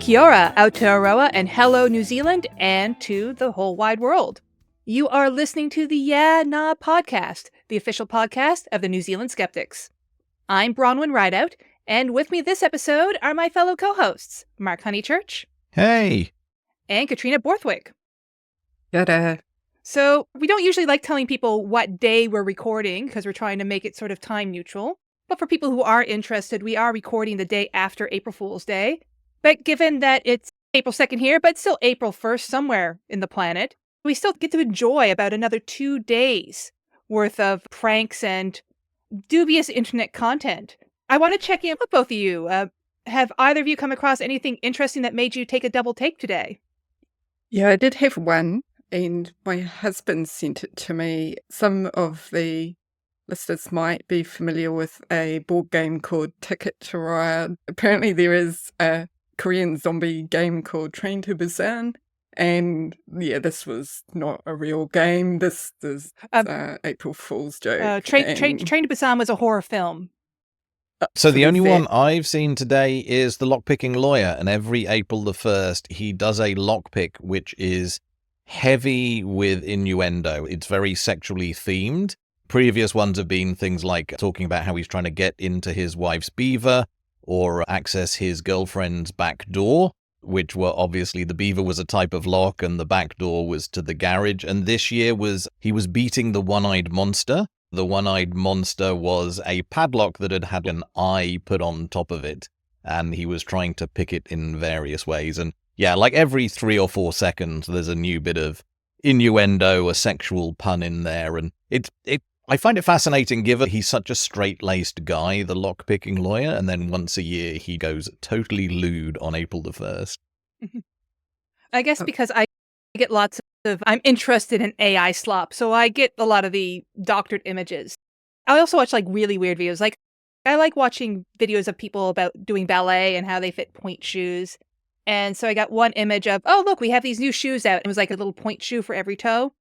Kia ora, Aotearoa, and hello New Zealand and to the whole wide world. You are listening to the Yeah Nah podcast, the official podcast of the New Zealand Skeptics. I'm Bronwyn Rideout, and with me this episode are my fellow co-hosts, Mark Honeychurch. Hey. And Katrina Borthwick. Yada. So we don't usually like telling people what day we're recording because we're trying to make it sort of time neutral. But for people who are interested, we are recording the day after April Fool's Day. But given that it's April 2nd here, but still April 1st somewhere in the planet, we still get to enjoy about another 2 days worth of pranks and dubious internet content. I want to check in with both of you. Have either of you come across anything interesting that made you take a double take today? Yeah, I did have one, and my husband sent it to me. Some of the listeners might be familiar with a board game called Ticket to Ride. Apparently there is a Korean zombie game called Train to Busan, and yeah, this was not a real game. This is April Fool's joke. Train to Busan was a horror film. So the only one I've seen today is The Lockpicking Lawyer, and every April the 1st he does a lockpick which is heavy with innuendo. It's very sexually themed. Previous ones have been things like talking about how he's trying to get into his wife's beaver or access his girlfriend's back door, which were obviously the beaver was a type of lock and the back door was to the garage. And this year he was beating the one-eyed monster. The one-eyed monster was a padlock that had an eye put on top of it, and he was trying to pick it in various ways. And yeah, like every 3 or 4 seconds, there's a new bit of innuendo, a sexual pun in there, and I find it fascinating given he's such a straight-laced guy, the lock-picking lawyer, and then once a year he goes totally lewd on April the 1st. I guess because I get lots of, I'm interested in AI slop, so I get a lot of the doctored images. I also watch like really weird videos. Like I like watching videos of people about doing ballet and how they fit point shoes. And so I got one image of, oh, look, we have these new shoes out. It was like a little point shoe for every toe.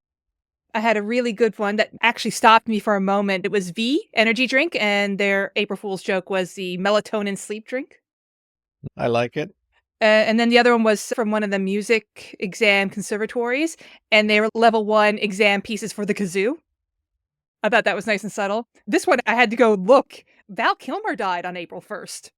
I had a really good one that actually stopped me for a moment. It was V energy drink, and their April Fool's joke was the melatonin sleep drink. I like it. And then the other one was from one of the music exam conservatories, and they were level 1 exam pieces for the kazoo. I thought that was nice and subtle. This one, I had to go look. Val Kilmer died on April 1st.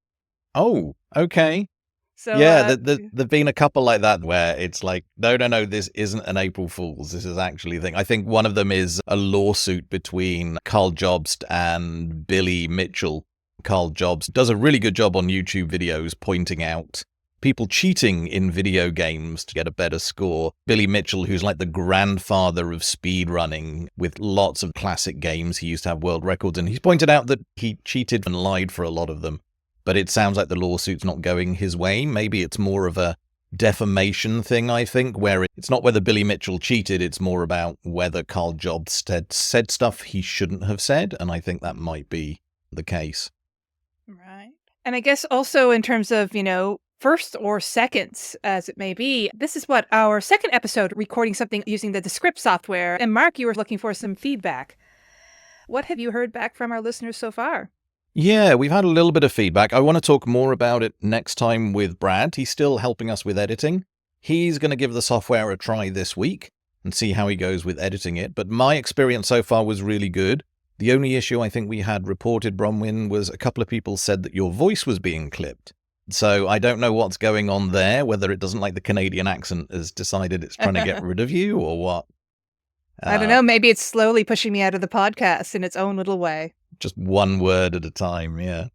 Oh, okay. So, yeah, there've been a couple like that where it's like, no, this isn't an April Fool's. This is actually a thing. I think one of them is a lawsuit between Carl Jobst and Billy Mitchell. Carl Jobst does a really good job on YouTube videos pointing out people cheating in video games to get a better score. Billy Mitchell, who's like the grandfather of speedrunning with lots of classic games, he used to have world records, and he's pointed out that he cheated and lied for a lot of them. But it sounds like the lawsuit's not going his way. Maybe it's more of a defamation thing, I think, where it's not whether Billy Mitchell cheated, it's more about whether Carl Jobst said stuff he shouldn't have said, and I think that might be the case. Right. And I guess also in terms of, first or seconds, as it may be, this is what our second episode, recording something using the Descript software. And Mark, you were looking for some feedback. What have you heard back from our listeners so far? Yeah, we've had a little bit of feedback. I want to talk more about it next time with Brad. He's still helping us with editing. He's going to give the software a try this week and see how he goes with editing it. But my experience so far was really good. The only issue I think we had reported, Bronwyn, was a couple of people said that your voice was being clipped. So I don't know what's going on there, whether it doesn't like the Canadian accent has decided it's trying to get rid of you or what. I don't know. Maybe it's slowly pushing me out of the podcast in its own little way. Just one word at a time, yeah.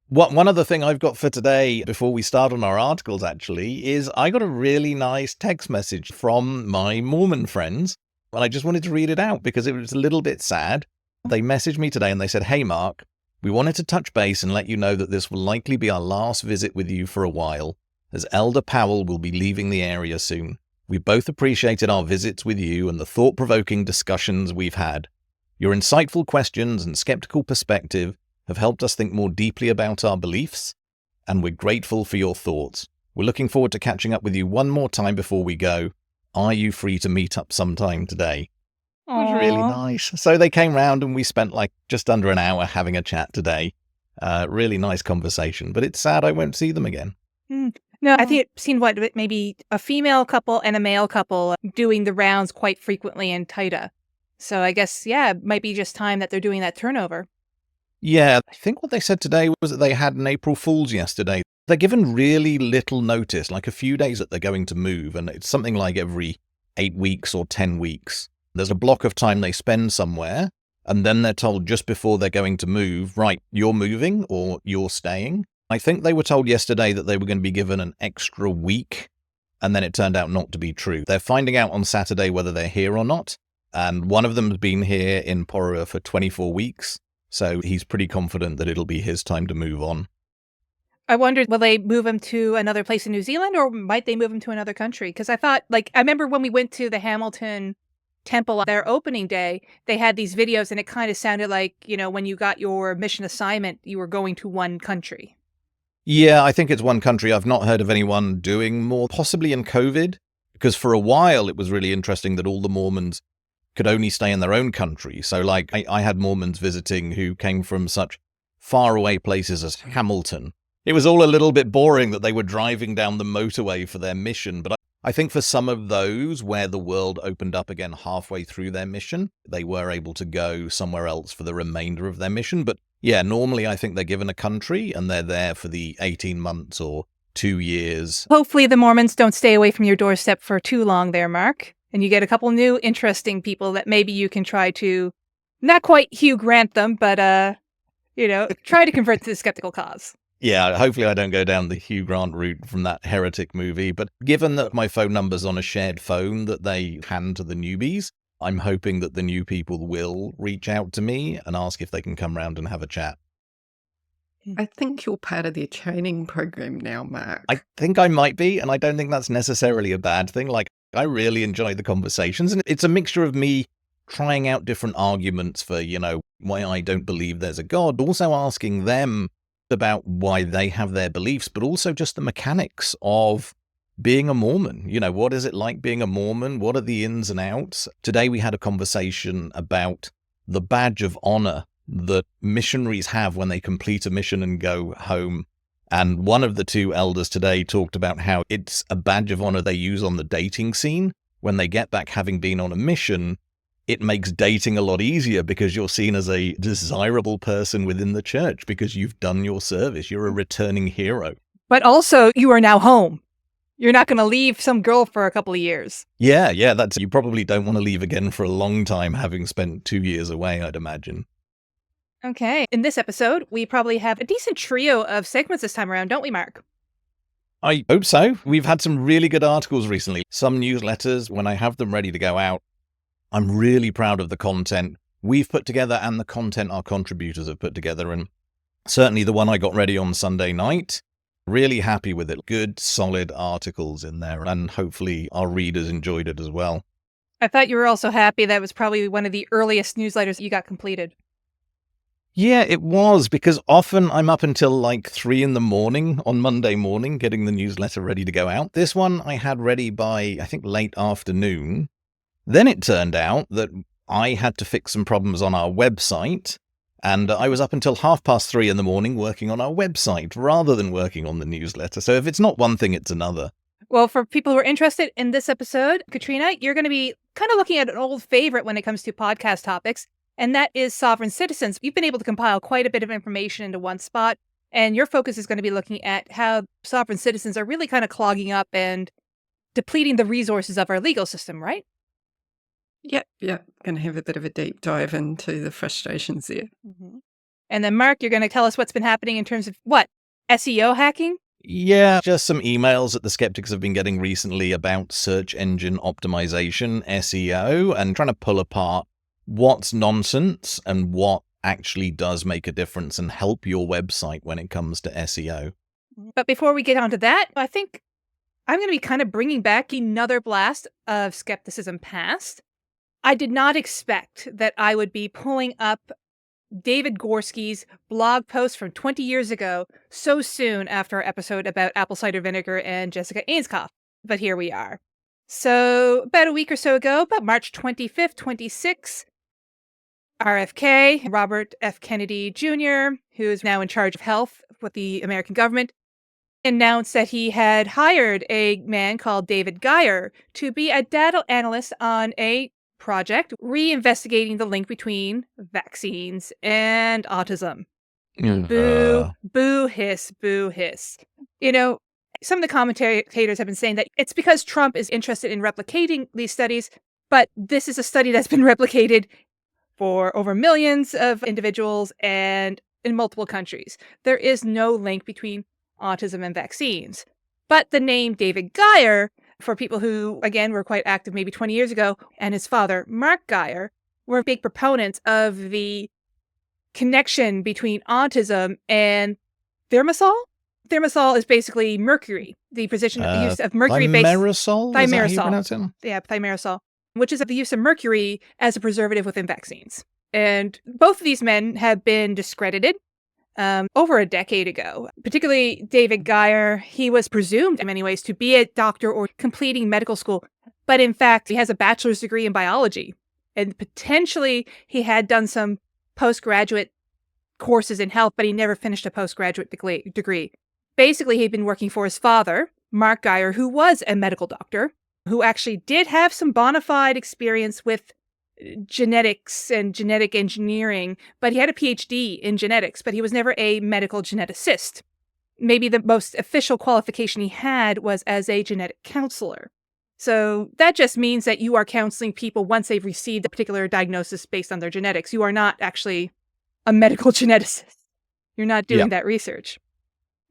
One other thing I've got for today, before we start on our articles, actually, is I got a really nice text message from my Mormon friends. And I just wanted to read it out because it was a little bit sad. They messaged me today and they said, "Hey, Mark, we wanted to touch base and let you know that this will likely be our last visit with you for a while, as Elder Powell will be leaving the area soon. We both appreciated our visits with you and the thought-provoking discussions we've had. Your insightful questions and skeptical perspective have helped us think more deeply about our beliefs, and we're grateful for your thoughts. We're looking forward to catching up with you one more time before we go. Are you free to meet up sometime today?" It was really nice. So they came round and we spent like just under an hour having a chat today. Really nice conversation, but it's sad I won't see them again. No, I think it seemed maybe a female couple and a male couple doing the rounds quite frequently in Taita. So I guess, yeah, it might be just time that they're doing that turnover. Yeah, I think what they said today was that they had an April Fool's yesterday. They're given really little notice, like a few days that they're going to move, and it's something like every 8 weeks or 10 weeks. There's a block of time they spend somewhere, and then they're told just before they're going to move, right, you're moving or you're staying. I think they were told yesterday that they were going to be given an extra week, and then it turned out not to be true. They're finding out on Saturday whether they're here or not, and one of them has been here in Porua for 24 weeks. So he's pretty confident that it'll be his time to move on. I wondered, will they move him to another place in New Zealand or might they move him to another country? Because I thought, I remember when we went to the Hamilton Temple on their opening day, they had these videos and it kind of sounded like, when you got your mission assignment, you were going to one country. Yeah, I think it's one country. I've not heard of anyone doing more, possibly in COVID, because for a while it was really interesting that all the Mormons could only stay in their own country. So I had Mormons visiting who came from such faraway places as Hamilton. It was all a little bit boring that they were driving down the motorway for their mission. But I think for some of those where the world opened up again halfway through their mission, they were able to go somewhere else for the remainder of their mission. But yeah, normally I think they're given a country and they're there for the 18 months or 2 years. Hopefully the Mormons don't stay away from your doorstep for too long there, Mark. And you get a couple new interesting people that maybe you can try to, not quite Hugh Grant them, but, try to convert to the skeptical cause. Yeah, hopefully I don't go down the Hugh Grant route from that heretic movie. But given that my phone number's on a shared phone that they hand to the newbies, I'm hoping that the new people will reach out to me and ask if they can come round and have a chat. I think you're part of their training program now, Mark. I think I might be, and I don't think that's necessarily a bad thing. I really enjoy the conversations, and it's a mixture of me trying out different arguments for, why I don't believe there's a God, also asking them about why they have their beliefs, but also just the mechanics of being a Mormon. What is it like being a Mormon? What are the ins and outs? Today we had a conversation about the badge of honor that missionaries have when they complete a mission and go home. And one of the two elders today talked about how it's a badge of honor they use on the dating scene. When they get back having been on a mission, it makes dating a lot easier because you're seen as a desirable person within the church because you've done your service. You're a returning hero. But also, you are now home. You're not going to leave some girl for a couple of years. Yeah, you probably don't want to leave again for a long time, having spent 2 years away, I'd imagine. Okay. In this episode, we probably have a decent trio of segments this time around, don't we, Mark? I hope so. We've had some really good articles recently. Some newsletters, when I have them ready to go out, I'm really proud of the content we've put together and the content our contributors have put together. And certainly the one I got ready on Sunday night, really happy with it. Good, solid articles in there. And hopefully our readers enjoyed it as well. I thought you were also happy that it was probably one of the earliest newsletters you got completed. Yeah, it was, because often I'm up until 3 a.m. on Monday morning getting the newsletter ready to go out. This one I had ready by, I think, late afternoon. Then it turned out that I had to fix some problems on our website, and I was up until 3:30 a.m. working on our website rather than working on the newsletter. So if it's not one thing, it's another. Well, for people who are interested in this episode, Katrina, you're going to be kind of looking at an old favorite when it comes to podcast topics. And that is sovereign citizens. You've been able to compile quite a bit of information into one spot, and your focus is going to be looking at how sovereign citizens are really kind of clogging up and depleting the resources of our legal system, right? Yep. Going to have a bit of a deep dive into the frustrations there. Mm-hmm. And then, Mark, you're going to tell us what's been happening in terms of what? SEO hacking? Yeah, just some emails that the skeptics have been getting recently about search engine optimization, SEO, and trying to pull apart what's nonsense and what actually does make a difference and help your website when it comes to SEO. But before we get on to that, I think I'm going to be kind of bringing back another blast of skepticism past. I did not expect that I would be pulling up David Gorski's blog post from 20 years ago so soon after our episode about apple cider vinegar and Jessica Ainscough. But here we are. So about a week or so ago, about March 25th, 26, RFK, Robert F. Kennedy Jr., who is now in charge of health with the American government, announced that he had hired a man called David Geier to be a data analyst on a project reinvestigating the link between vaccines and autism. Boo, boo, hiss, boo, hiss. Some of the commentators have been saying that it's because Trump is interested in replicating these studies, but this is a study that's been replicated for over millions of individuals and in multiple countries. There is no link between autism and vaccines. But the name David Geier, for people who, again, were quite active maybe 20 years ago, and his father, Mark Geier, were big proponents of the connection between autism and thimerosal. Thimerosal is basically mercury, the use of mercury-based... Thimerosal? Is that how you pronounce it? Yeah, thimerosal, which is the use of mercury as a preservative within vaccines. And both of these men have been discredited over a decade ago. Particularly David Geier, he was presumed in many ways to be a doctor or completing medical school, but in fact, he has a bachelor's degree in biology. And potentially he had done some postgraduate courses in health, but he never finished a postgraduate degree. Basically, he'd been working for his father, Mark Geier, who was a medical doctor, who actually did have some bona fide experience with genetics and genetic engineering, but he had a PhD in genetics, but he was never a medical geneticist. Maybe the most official qualification he had was as a genetic counselor. So that just means that you are counseling people once they've received a particular diagnosis based on their genetics. You are not actually a medical geneticist. You're not doing that research.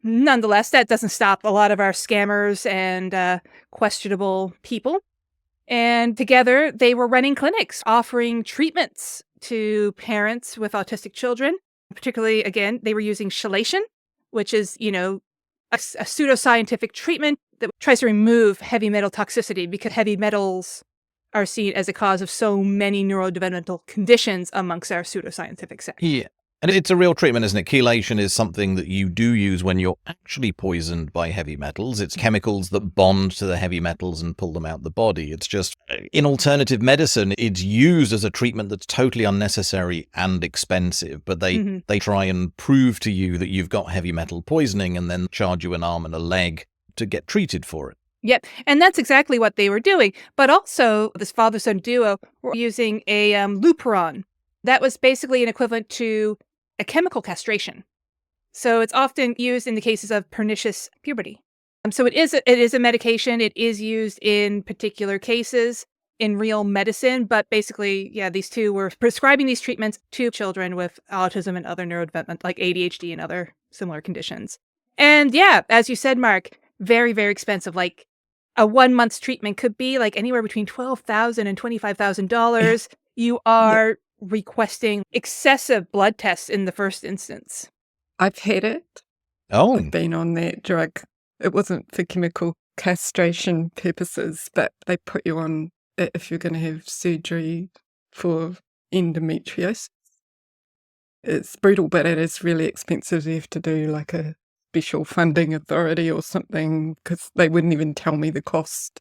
Nonetheless, that doesn't stop a lot of our scammers and questionable people. And together, they were running clinics, offering treatments to parents with autistic children. Particularly, again, they were using chelation, which is, a pseudoscientific treatment that tries to remove heavy metal toxicity because heavy metals are seen as a cause of so many neurodevelopmental conditions amongst our pseudoscientific sector. Yeah. And it's a real treatment, isn't it? Chelation is something that you do use when you're actually poisoned by heavy metals. It's chemicals that bond to the heavy metals and pull them out the body. It's just, in alternative medicine, it's used as a treatment that's totally unnecessary and expensive. But they try and prove to you that you've got heavy metal poisoning and then charge you an arm and a leg to get treated for it. Yep. And that's exactly what they were doing. But also, this father-son duo were using a Luperon. That was basically an equivalent to a chemical castration. So it's often used in the cases of pernicious puberty. So it is a medication. It is used in particular cases in real medicine. But basically, these two were prescribing these treatments to children with autism and other neurodevelopment, like ADHD and other similar conditions. And as you said, Mark, very, very expensive. Like a 1 month's treatment could be like anywhere between $12,000 and $25,000. You are requesting excessive blood tests in the first instance. I've had it. Oh. I've been on that drug. It wasn't for chemical castration purposes, but they put you on it if you're going to have surgery for endometriosis. It's brutal, but it is really expensive. You have to do like a special funding authority or something because they wouldn't even tell me the cost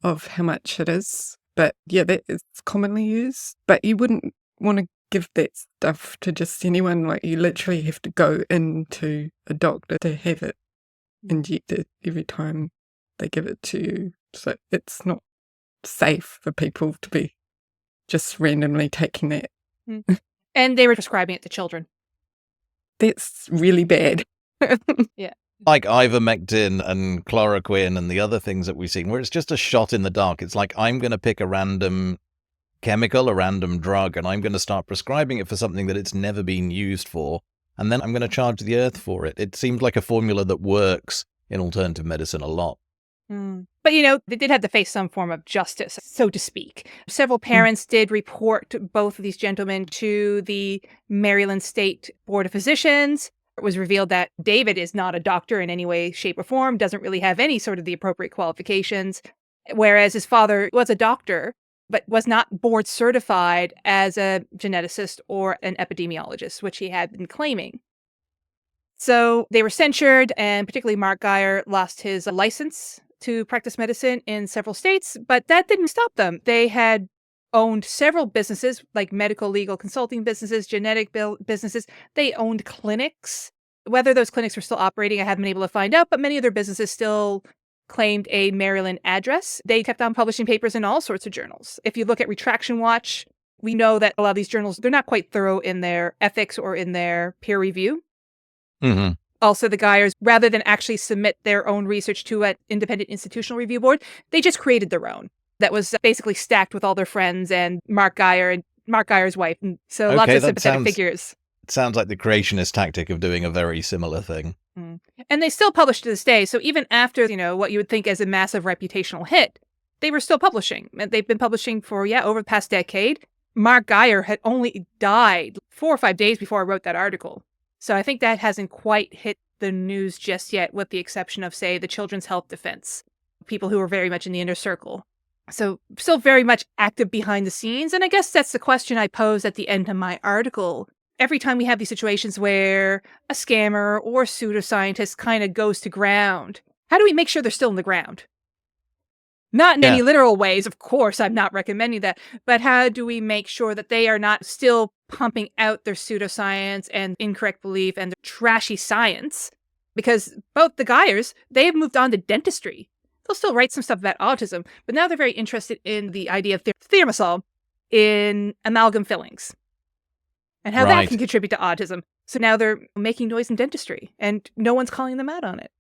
of how much it is. But that is commonly used. But you wouldn't want to give that stuff to just anyone. Like you literally have to go into a doctor to have it injected every time they give it to you. So it's not safe for people to be just randomly taking that. And they were prescribing it to children. That's really bad. Yeah. Like ivermectin and chloroquine and the other things that we've seen, where it's just a shot in the dark. It's like, I'm going to pick a random chemical, a random drug, and I'm going to start prescribing it for something that it's never been used for, and then I'm going to charge the earth for it. It seems like a formula that works in alternative medicine a lot. But, they did have to face some form of justice, so to speak. Several parents did report both of these gentlemen to the Maryland State Board of Physicians. It was revealed that David is not a doctor in any way, shape, or form, doesn't really have any sort of the appropriate qualifications, whereas his father was a doctor, but was not board certified as a geneticist or an epidemiologist, which he had been claiming. So they were censured, and particularly Mark Geier lost his license to practice medicine in several states, but that didn't stop them. They had owned several businesses, like medical legal consulting businesses, genetic businesses. They owned clinics. Whether those clinics were still operating, I haven't been able to find out, but many of their businesses still claimed a Maryland address. They kept on publishing papers in all sorts of journals. If you look at Retraction Watch, we know that a lot of these journals, they're not quite thorough in their ethics or in their peer review. Mm-hmm. Also, the Geiers, rather than actually submit their own research to an independent institutional review board, they just created their own. That was basically stacked with all their friends and Mark Geier and Mark Geier's wife. And so lots of sympathetic figures. It sounds like the creationist tactic of doing a very similar thing. And they still publish to this day. So even after, what you would think as a massive reputational hit, they were still publishing. They've been publishing for, over the past decade. Mark Geier had only died 4 or 5 days before I wrote that article. So I think that hasn't quite hit the news just yet, with the exception of, say, the Children's Health Defense, people who are very much in the inner circle. So still very much active behind the scenes. And I guess that's the question I posed at the end of my article. Every time we have these situations where a scammer or pseudoscientist kind of goes to ground, how do we make sure they're still in the ground? Not in any literal ways, of course, I'm not recommending that, but how do we make sure that they are not still pumping out their pseudoscience and incorrect belief and their trashy science? Because both the Geiers, they have moved on to dentistry. They'll still write some stuff about autism, but now they're very interested in the idea of thimerosal in amalgam fillings and how that can contribute to autism. So now they're making noise in dentistry, and no one's calling them out on it.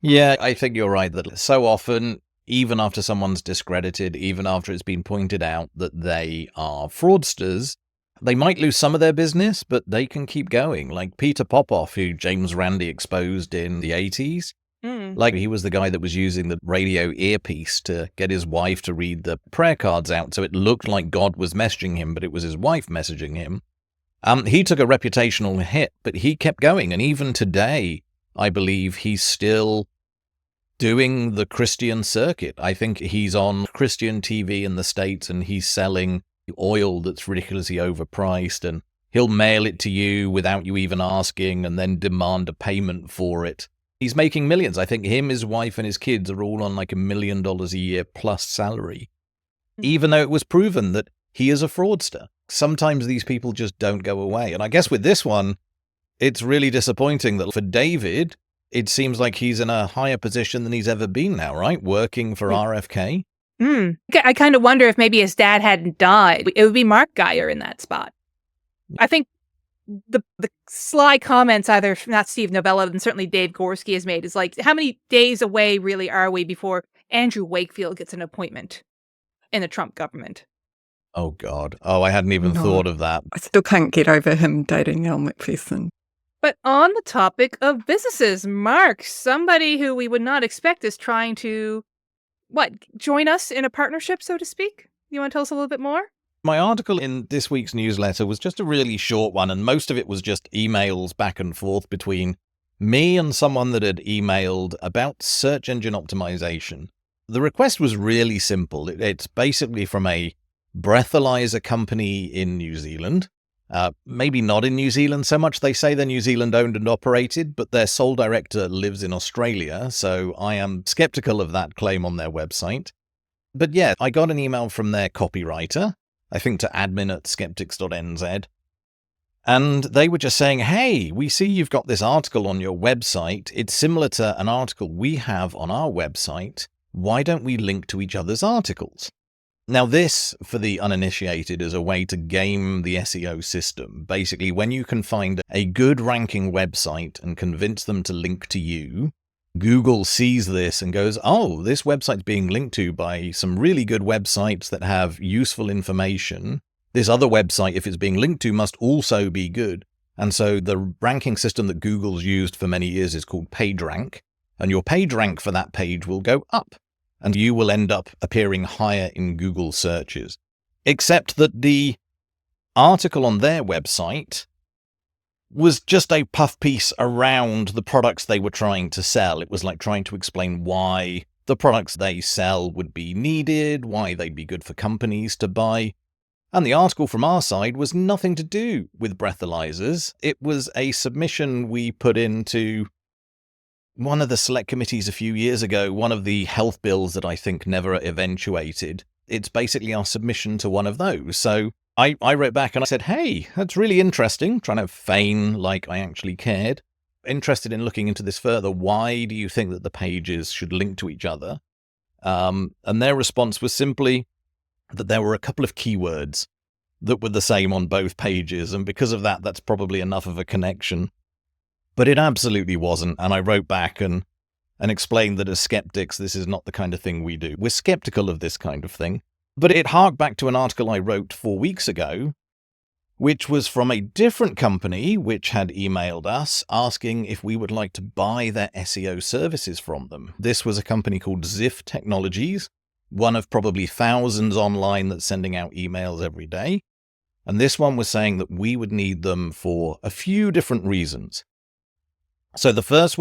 Yeah, I think you're right that so often, even after someone's discredited, even after it's been pointed out that they are fraudsters, they might lose some of their business, but they can keep going. Like Peter Popoff, who James Randi exposed in the 80s. Like, he was the guy that was using the radio earpiece to get his wife to read the prayer cards out, so it looked like God was messaging him, but it was his wife messaging him. He took a reputational hit, but he kept going. And even today, I believe he's still doing the Christian circuit. I think he's on Christian TV in the States, and he's selling oil that's ridiculously overpriced, and he'll mail it to you without you even asking and then demand a payment for it. He's making millions. I think him, his wife, and his kids are all on like $1 million a year plus salary, even though it was proven that he is a fraudster. Sometimes these people just don't go away. And I guess with this one, it's really disappointing that for David, it seems like he's in a higher position than he's ever been now, right? Working for RFK. I kind of wonder if maybe his dad hadn't died. It would be Mark Geier in that spot. I think the sly comments, either not Steve Novella and certainly Dave Gorski has made, is like, how many days away really are we before Andrew Wakefield gets an appointment in the Trump government? Oh, God. Oh, I hadn't even thought of that. I still can't get over him dating Elle Macpherson. But on the topic of businesses, Mark, somebody who we would not expect is trying to, join us in a partnership, so to speak? You want to tell us a little bit more? My article in this week's newsletter was just a really short one, and most of it was just emails back and forth between me and someone that had emailed about search engine optimization. The request was really simple. It's basically from a breathalyzer company in New Zealand. Maybe not in New Zealand so much. They say they're New Zealand owned and operated, but their sole director lives in Australia, so I am skeptical of that claim on their website. But yeah, I got an email from their copywriter, I think to admin@skeptics.nz, and they were just saying, hey, we see you've got this article on your website. It's similar to an article we have on our website. Why don't we link to each other's articles? Now, this, for the uninitiated, is a way to game the SEO system. Basically, when you can find a good ranking website and convince them to link to you, Google sees this and goes, oh, this website's being linked to by some really good websites that have useful information. This other website, if it's being linked to, must also be good. And so the ranking system that Google's used for many years is called PageRank, and your PageRank for that page will go up, and you will end up appearing higher in Google searches. Except that the article on their website was just a puff piece around the products they were trying to sell. It was like trying to explain why the products they sell would be needed, why they'd be good for companies to buy. And the article from our side was nothing to do with breathalyzers. It was a submission we put into one of the select committees a few years ago, one of the health bills that I think never eventuated. It's basically our submission to one of those. So I wrote back and I said, hey, that's really interesting, trying to feign like I actually cared. interested in looking into this further. Why do you think that the pages should link to each other? And their response was simply that there were a couple of keywords that were the same on both pages. And because of that, that's probably enough of a connection. But it absolutely wasn't. And I wrote back and explained that as skeptics, this is not the kind of thing we do. We're skeptical of this kind of thing. But it harked back to an article I wrote 4 weeks ago, which was from a different company which had emailed us asking if we would like to buy their SEO services from them. This was a company called Ziff Technologies, one of probably thousands online that's sending out emails every day. And this one was saying that we would need them for a few different reasons. So the first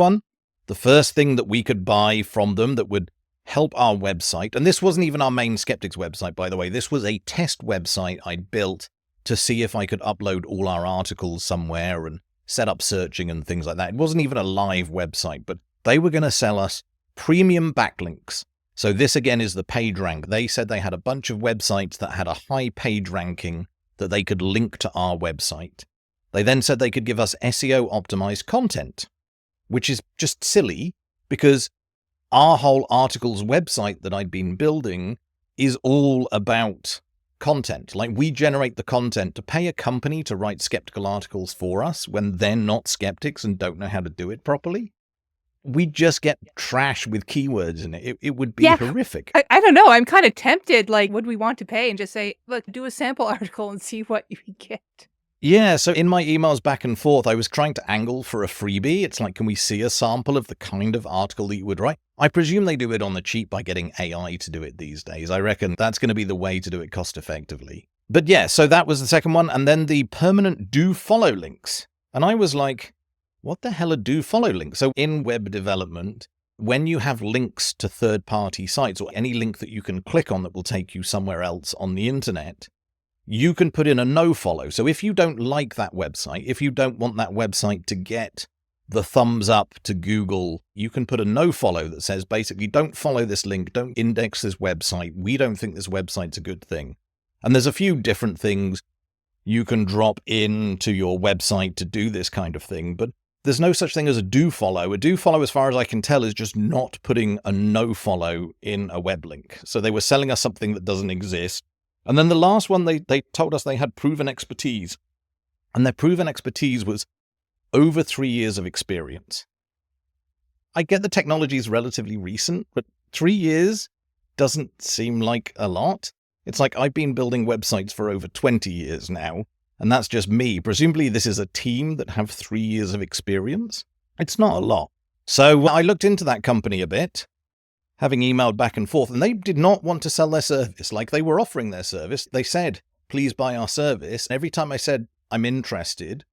thing that we could buy from them that would help our website, and this wasn't even our main Skeptics website, by the way, this was a test website I'd built to see if I could upload all our articles somewhere and set up searching and things like that. It wasn't even a live website, but they were going to sell us premium backlinks. So this again is the page rank. They said they had a bunch of websites that had a high page ranking that they could link to our website. They then said they could give us SEO optimized content, which is just silly because our whole articles website that I'd been building is all about content. Like, we generate the content to pay a company to write skeptical articles for us when they're not skeptics and don't know how to do it properly. We just get trash with keywords in it. It would be horrific. I don't know. I'm kind of tempted. Like, would we want to pay and just say, look, do a sample article and see what you get? Yeah, so in my emails back and forth, I was trying to angle for a freebie. It's like, can we see a sample of the kind of article that you would write? I presume they do it on the cheap by getting AI to do it these days. I reckon that's going to be the way to do it cost effectively. But yeah, so that was the second one. And then the permanent do follow links. And I was like, what the hell are do follow links? So in web development, when you have links to third-party sites or any link that you can click on that will take you somewhere else on the internet, you can put in a no follow. So if you don't like that website, if you don't want that website to get the thumbs up to Google, you can put a no follow that says basically, don't follow this link, don't index this website. We don't think this website's a good thing. And there's a few different things you can drop into your website to do this kind of thing, but there's no such thing as a do follow. A do follow, as far as I can tell, is just not putting a no follow in a web link. So they were selling us something that doesn't exist. And then the last one, they told us they had proven expertise. And their proven expertise was over 3 years of experience. I get the technology is relatively recent, but 3 years doesn't seem like a lot. It's like I've been building websites for over 20 years now, and that's just me. Presumably this is a team that have 3 years of experience. It's not a lot. So I looked into that company a bit, having emailed back and forth, and they did not want to sell their service. Like, they were offering their service. They said, please buy our service. And every time I said, I'm interested,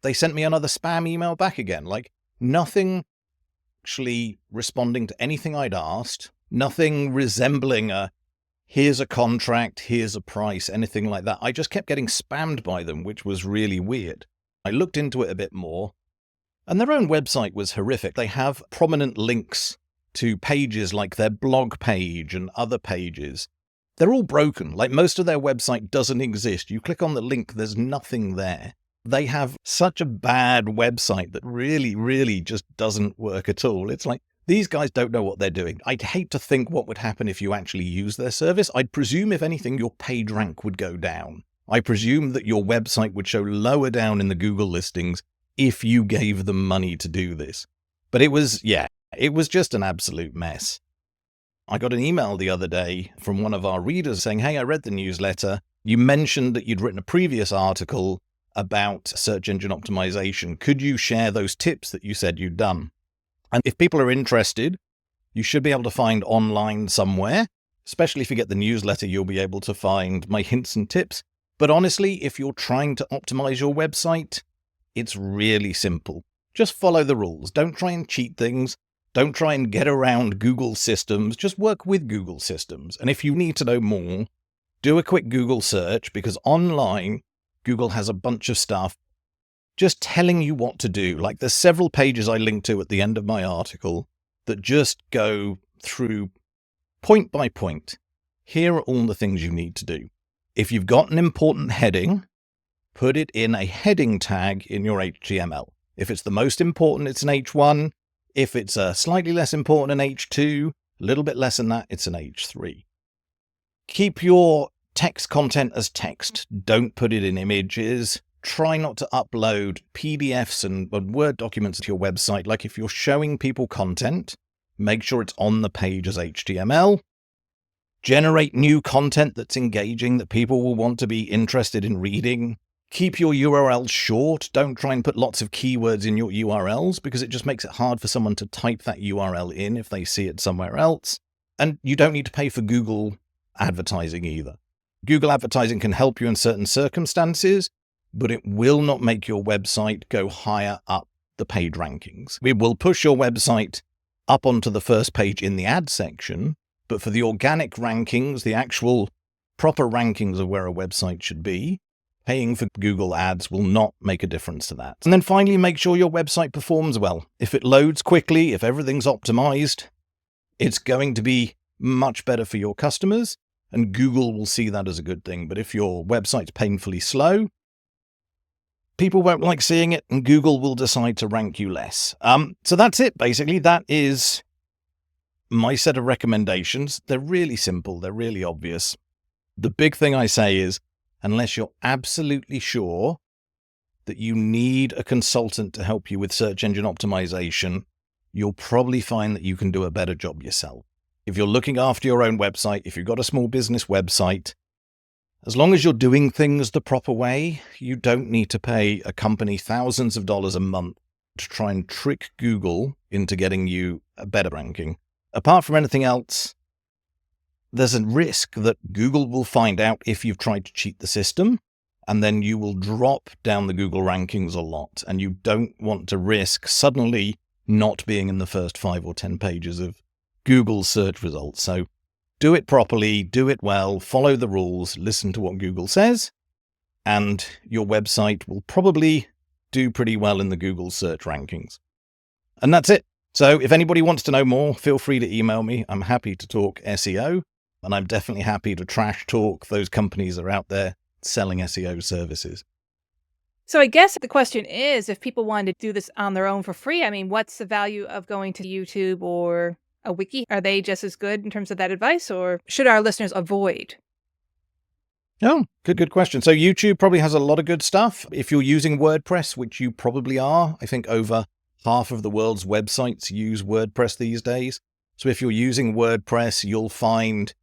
they sent me another spam email back again. Like, nothing actually responding to anything I'd asked, nothing resembling a, here's a contract, here's a price, anything like that. I just kept getting spammed by them, which was really weird. I looked into it a bit more, and their own website was horrific. They have prominent links to pages like their blog page and other pages. They're all broken. Like, most of their website doesn't exist. You click on the link, there's nothing there. They have such a bad website that really, really just doesn't work at all. It's like, these guys don't know what they're doing. I'd hate to think what would happen if you actually use their service. I'd presume, if anything, your page rank would go down. I presume that your website would show lower down in the Google listings if you gave them money to do this. But it was just an absolute mess. I got an email the other day from one of our readers saying, hey, I read the newsletter. You mentioned that you'd written a previous article about search engine optimization. Could you share those tips that you said you'd done? And if people are interested, you should be able to find online somewhere, especially if you get the newsletter, you'll be able to find my hints and tips. But honestly, if you're trying to optimize your website, it's really simple. Just follow the rules. Don't try and cheat things. Don't try and get around Google systems. Just work with Google systems. And if you need to know more, do a quick Google search, because online, Google has a bunch of stuff just telling you what to do. Like, there's several pages I linked to at the end of my article that just go through point by point. Here are all the things you need to do. If you've got an important heading, put it in a heading tag in your HTML. If it's the most important, it's an H1. If it's slightly less important, an H2. A little bit less than that, it's an H3. Keep your text content as text. Don't put it in images. Try not to upload PDFs and Word documents to your website. Like if you're showing people content, make sure it's on the page as HTML. Generate new content that's engaging, that people will want to be interested in reading. Keep your URLs short. Don't try and put lots of keywords in your URLs because it just makes it hard for someone to type that URL in if they see it somewhere else. And you don't need to pay for Google advertising either. Google advertising can help you in certain circumstances, but it will not make your website go higher up the page rankings. We will push your website up onto the first page in the ad section, but for the organic rankings, the actual proper rankings of where a website should be, paying for Google ads will not make a difference to that. And then finally, make sure your website performs well. If it loads quickly, if everything's optimized, it's going to be much better for your customers, and Google will see that as a good thing. But if your website's painfully slow, people won't like seeing it, and Google will decide to rank you less. So that's it, basically. That is my set of recommendations. They're really simple. They're really obvious. The big thing I say is, unless you're absolutely sure that you need a consultant to help you with search engine optimization, you'll probably find that you can do a better job yourself. If you're looking after your own website, if you've got a small business website, as long as you're doing things the proper way, you don't need to pay a company thousands of dollars a month to try and trick Google into getting you a better ranking. Apart from anything else, there's a risk that Google will find out if you've tried to cheat the system, and then you will drop down the Google rankings a lot, and you don't want to risk suddenly not being in the first 5 or 10 pages of Google's search results. So do it properly, do it well, follow the rules, listen to what Google says, and your website will probably do pretty well in the Google search rankings. And that's it. So if anybody wants to know more, feel free to email me. I'm happy to talk SEO, and I'm definitely happy to trash talk those companies that are out there selling SEO services. So I guess the question is, if people wanted to do this on their own for free, I mean, what's the value of going to YouTube or a wiki? Are they just as good in terms of that advice, or should our listeners avoid? Oh, good question. So YouTube probably has a lot of good stuff. If you're using WordPress, which you probably are, I think over half of the world's websites use WordPress these days. So if you're using WordPress, you'll find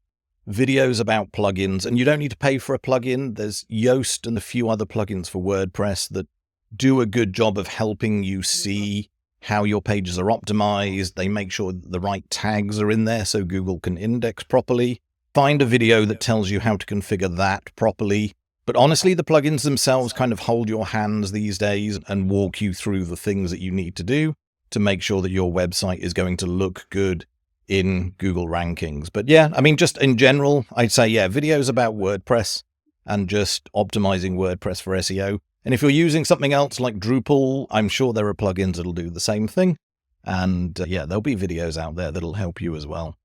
videos about plugins, and you don't need to pay for a plugin. There's Yoast and a few other plugins for WordPress that do a good job of helping you see how your pages are optimized. They make sure that the right tags are in there so Google can index properly. Find a video that tells you how to configure that properly. But honestly, the plugins themselves kind of hold your hands these days and walk you through the things that you need to do to make sure that your website is going to look good in Google rankings. But yeah, I mean, just in general, I'd say, yeah, videos about WordPress and just optimizing WordPress for SEO. And if you're using something else like Drupal, I'm sure there are plugins that'll do the same thing. And yeah, there'll be videos out there that'll help you as well.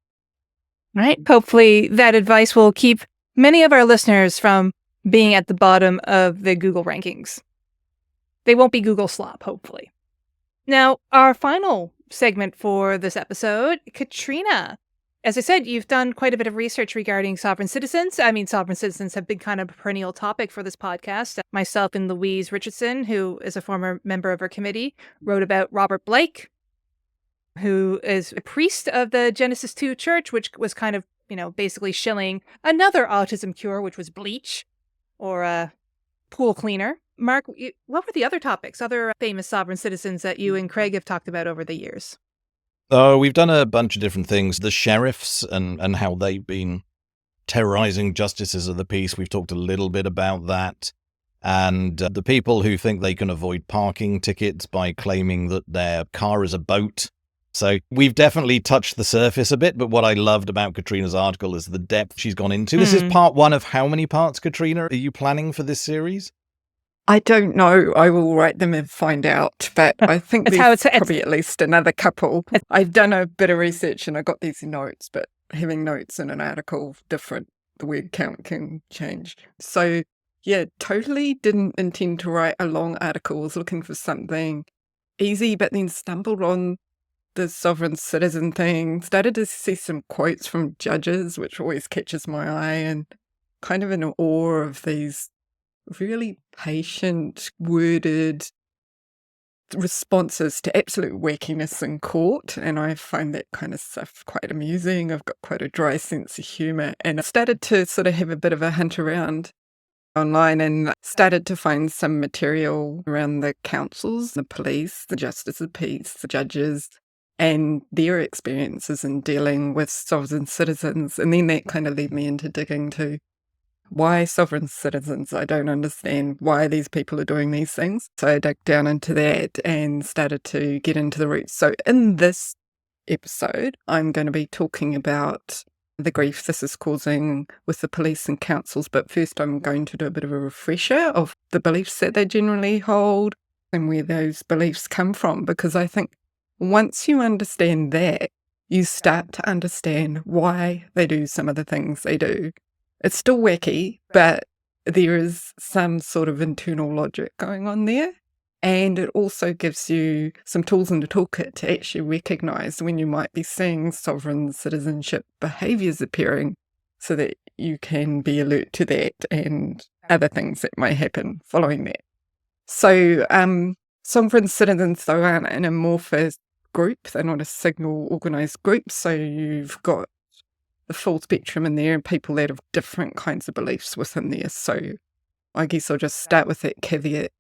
Right. Hopefully that advice will keep many of our listeners from being at the bottom of the Google rankings. They won't be Google slop, hopefully. Now, our final segment for this episode, Katrina. As I said, you've done quite a bit of research regarding sovereign citizens. I mean, sovereign citizens have been kind of a perennial topic for this podcast. Myself and Louise Richardson, who is a former member of our committee, wrote about Robert Blake, who is a priest of the Genesis 2 church, which was kind of, basically shilling another autism cure, which was bleach or a pool cleaner. Mark, what were the other topics, other famous sovereign citizens that you and Craig have talked about over the years? Oh, we've done a bunch of different things. The sheriffs and how they've been terrorizing justices of the peace. We've talked a little bit about that. And the people who think they can avoid parking tickets by claiming that their car is a boat. So we've definitely touched the surface a bit. But what I loved about Katrina's article is the depth she's gone into. This is part 1 of how many parts, Katrina, are you planning for this series? I don't know. I will write them and find out. But I think there's probably at least another couple. I've done a bit of research and I got these notes, but having notes in an article different, the word count can change. So yeah, totally didn't intend to write a long article. I was looking for something easy, but then stumbled on the sovereign citizen thing, started to see some quotes from judges, which always catches my eye, and kind of in awe of these really patient, worded responses to absolute wackiness in court. And I find that kind of stuff quite amusing. I've got quite a dry sense of humour, and I started to sort of have a bit of a hunt around online and started to find some material around the councils, the police, the justice of peace, the judges, and their experiences in dealing with sovereign citizens. And then that kind of led me into digging to why sovereign citizens. I don't understand why these people are doing these things. So I dug down into that and started to get into the roots. So in this episode, I'm going to be talking about the grief this is causing with the police and councils. But first, I'm going to do a bit of a refresher of the beliefs that they generally hold and where those beliefs come from, because I think once you understand that, you start to understand why they do some of the things they do. It's still wacky, but there is some sort of internal logic going on there. And it also gives you some tools in the toolkit to actually recognise when you might be seeing sovereign citizenship behaviours appearing, so that you can be alert to that and other things that might happen following that. So sovereign citizens, though, aren't an amorphous group. They're not a signal organised group. So you've got the full spectrum in there and people that have different kinds of beliefs within there. So I guess I'll just start with that caveat.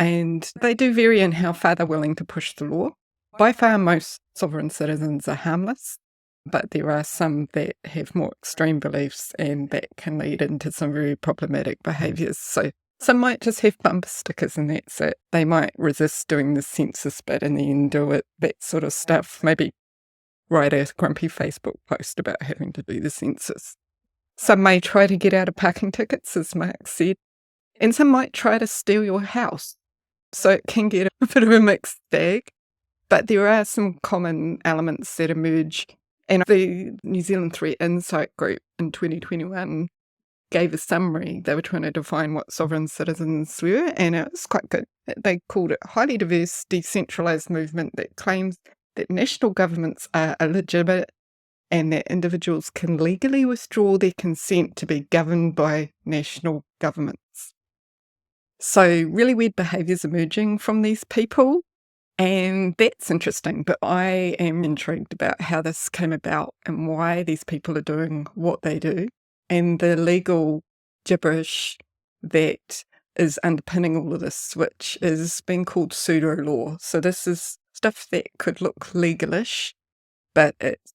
And they do vary in how far they're willing to push the law. By far, most sovereign citizens are harmless, but there are some that have more extreme beliefs and that can lead into some very problematic behaviours. So some might just have bumper stickers and that's it. They might resist doing the census but in the end do it, that sort of stuff. Maybe write a grumpy Facebook post about having to do the census. Some may try to get out of parking tickets, as Mark said, and some might try to steal your house. So it can get a bit of a mixed bag, but there are some common elements that emerge. And the New Zealand Threat Insight Group in 2021 gave a summary. They were trying to define what sovereign citizens were, and it was quite good. They called it a highly diverse, decentralised movement that claims that national governments are illegitimate and that individuals can legally withdraw their consent to be governed by national governments. So really weird behaviours emerging from these people, and that's interesting. But I am intrigued about how this came about and why these people are doing what they do, and the legal gibberish that is underpinning all of this, which is being called pseudo-law. So this is stuff that could look legalish, but it's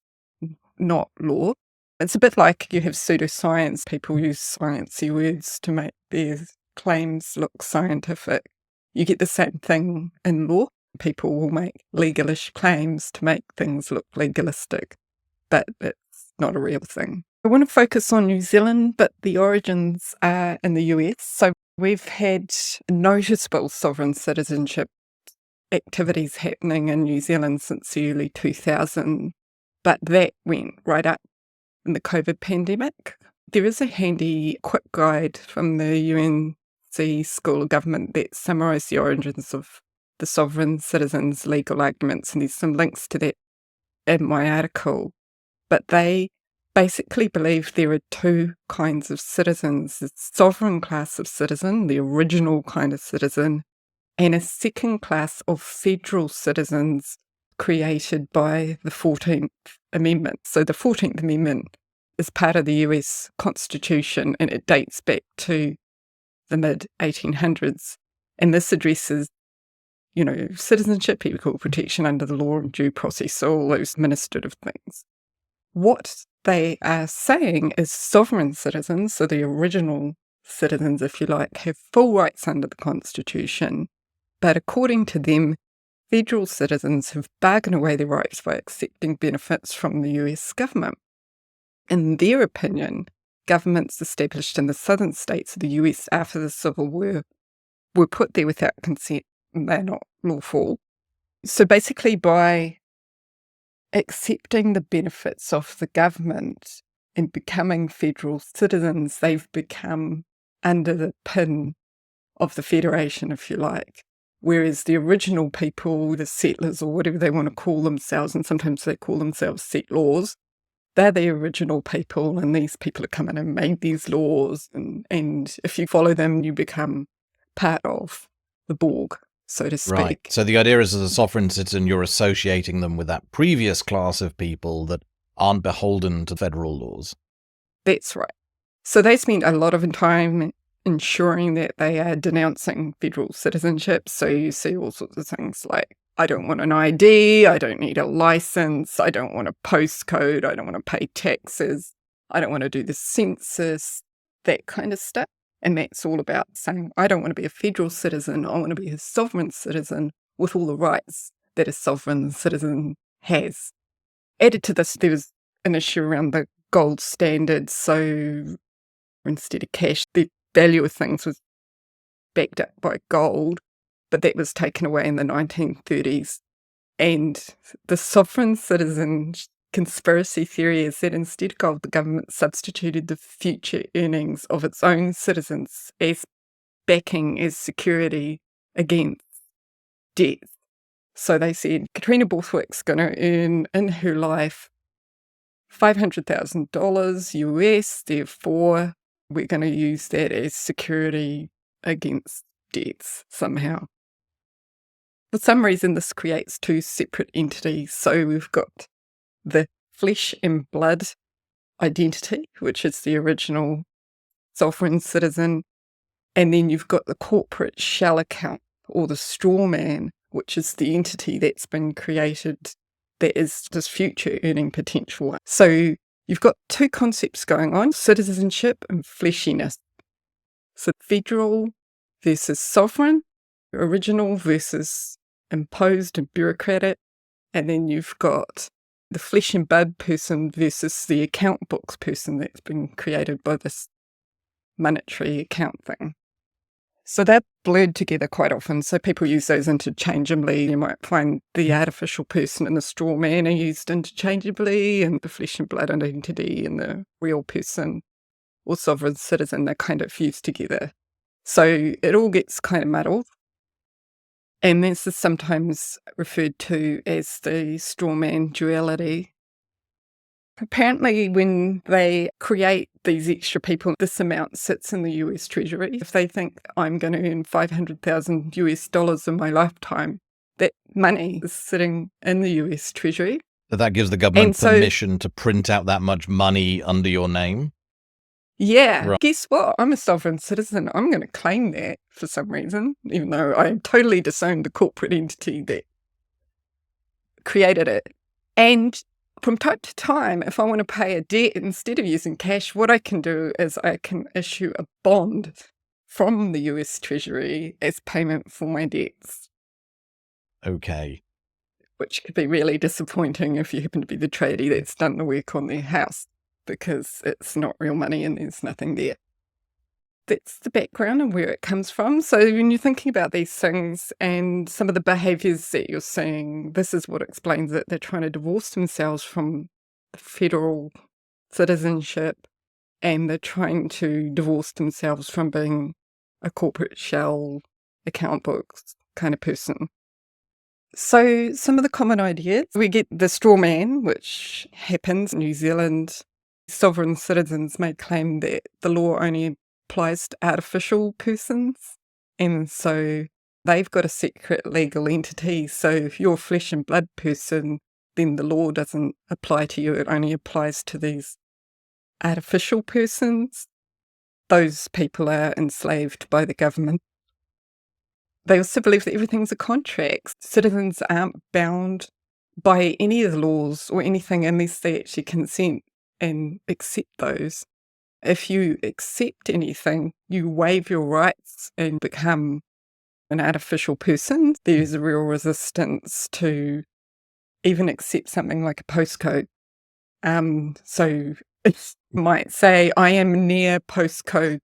not law. It's a bit like you have pseudoscience. People use sciencey words to make their claims look scientific. You get the same thing in law. People will make legalish claims to make things look legalistic, but it's not a real thing. I want to focus on New Zealand, but the origins are in the US. So we've had noticeable sovereign citizenship activities happening in New Zealand since the early 2000s, but that went right up in the COVID pandemic. There is a handy quick guide from the UNC School of Government that summarised the origins of the sovereign citizens' legal arguments, and there's some links to that in my article. But they basically believe there are two kinds of citizens: the sovereign class of citizen, the original kind of citizen, and a second class of federal citizens created by the 14th Amendment. So the 14th Amendment is part of the US Constitution, and it dates back to the mid-1800s. And this addresses, citizenship, equal protection under the law and due process, so all those administrative things. What they are saying is sovereign citizens, so the original citizens, if you like, have full rights under the Constitution. But according to them, federal citizens have bargained away their rights by accepting benefits from the US government. In their opinion, governments established in the southern states of the US after the Civil War were put there without consent, and they're not lawful. So basically, by accepting the benefits of the government and becoming federal citizens, they've become under the pin of the federation, if you like, Whereas the original people, the settlers or whatever they want to call themselves, and sometimes they call themselves settlors, they're the original people, and these people have come in and made these laws. And if you follow them, you become part of the Borg, so to speak. Right. So the idea is, as a sovereign citizen, you're associating them with that previous class of people that aren't beholden to federal laws. That's right. So they spend a lot of time ensuring that they are denouncing federal citizenship. So you see all sorts of things like, I don't want an ID, I don't need a license, I don't want a postcode, I don't want to pay taxes, I don't want to do the census, that kind of stuff. And that's all about saying, I don't want to be a federal citizen, I want to be a sovereign citizen with all the rights that a sovereign citizen has. Added to this, there was an issue around the gold standard. So instead of cash, the value of things was backed up by gold, but that was taken away in the 1930s. And the sovereign citizen conspiracy theory is that instead of gold, the government substituted the future earnings of its own citizens as backing, as security against death. So they said, Katrina Borthwick's going to earn in her life $500,000 US, therefore we're going to use that as security against deaths somehow. For some reason, this creates two separate entities. So we've got the flesh and blood identity, which is the original sovereign citizen, and then you've got the corporate shell account or the straw man, which is the entity that's been created that is this future earning potential. So you've got two concepts going on, citizenship and fleshiness. So federal versus sovereign, original versus imposed and bureaucratic, and then you've got the flesh and blood person versus the account books person that's been created by this monetary account thing. So they're blurred together quite often, so people use those interchangeably. You might find the artificial person and the straw man are used interchangeably, and the flesh and blood identity and the real person or sovereign citizen, they're kind of fused together. So it all gets kind of muddled. And this is sometimes referred to as the straw man duality. Apparently, when they create these extra people, this amount sits in the US Treasury. If they think I'm going to earn $500,000 US in my lifetime, that money is sitting in the US Treasury. So that gives the government permission to print out that much money under your name? Yeah. Right. Guess what? I'm a sovereign citizen. I'm going to claim that for some reason, even though I totally disowned the corporate entity that created it. And from time to time, if I want to pay a debt, instead of using cash, what I can do is I can issue a bond from the US Treasury as payment for my debts. Okay. Which could be really disappointing if you happen to be the tradie that's done the work on their house, because it's not real money and there's nothing there. That's the background and where it comes from. So when you're thinking about these things and some of the behaviours that you're seeing, this is what explains it. They're trying to divorce themselves from federal citizenship, and they're trying to divorce themselves from being a corporate shell, account books kind of person. So some of the common ideas, we get the straw man, which happens in New Zealand. Sovereign citizens may claim that the law only applies to artificial persons, and so they've got a separate legal entity. So if you're a flesh and blood person, then the law doesn't apply to you. It only applies to these artificial persons. Those people are enslaved by the government. They also believe that everything's a contract. Citizens aren't bound by any of the laws or anything unless they actually consent and accept those. If you accept anything, you waive your rights and become an artificial person. There's a real resistance to even accept something like a postcode. So it might say, I am near postcode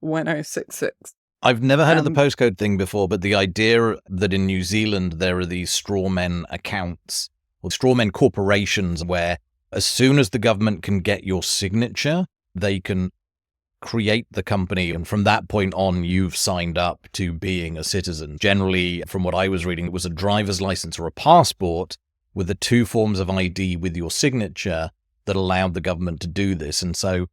1066. I've never heard of the postcode thing before, but the idea that in New Zealand there are these strawmen accounts or strawmen corporations where as soon as the government can get your signature, they can create the company, and from that point on, you've signed up to being a citizen. Generally, from what I was reading, it was a driver's license or a passport with the two forms of ID with your signature that allowed the government to do this. And so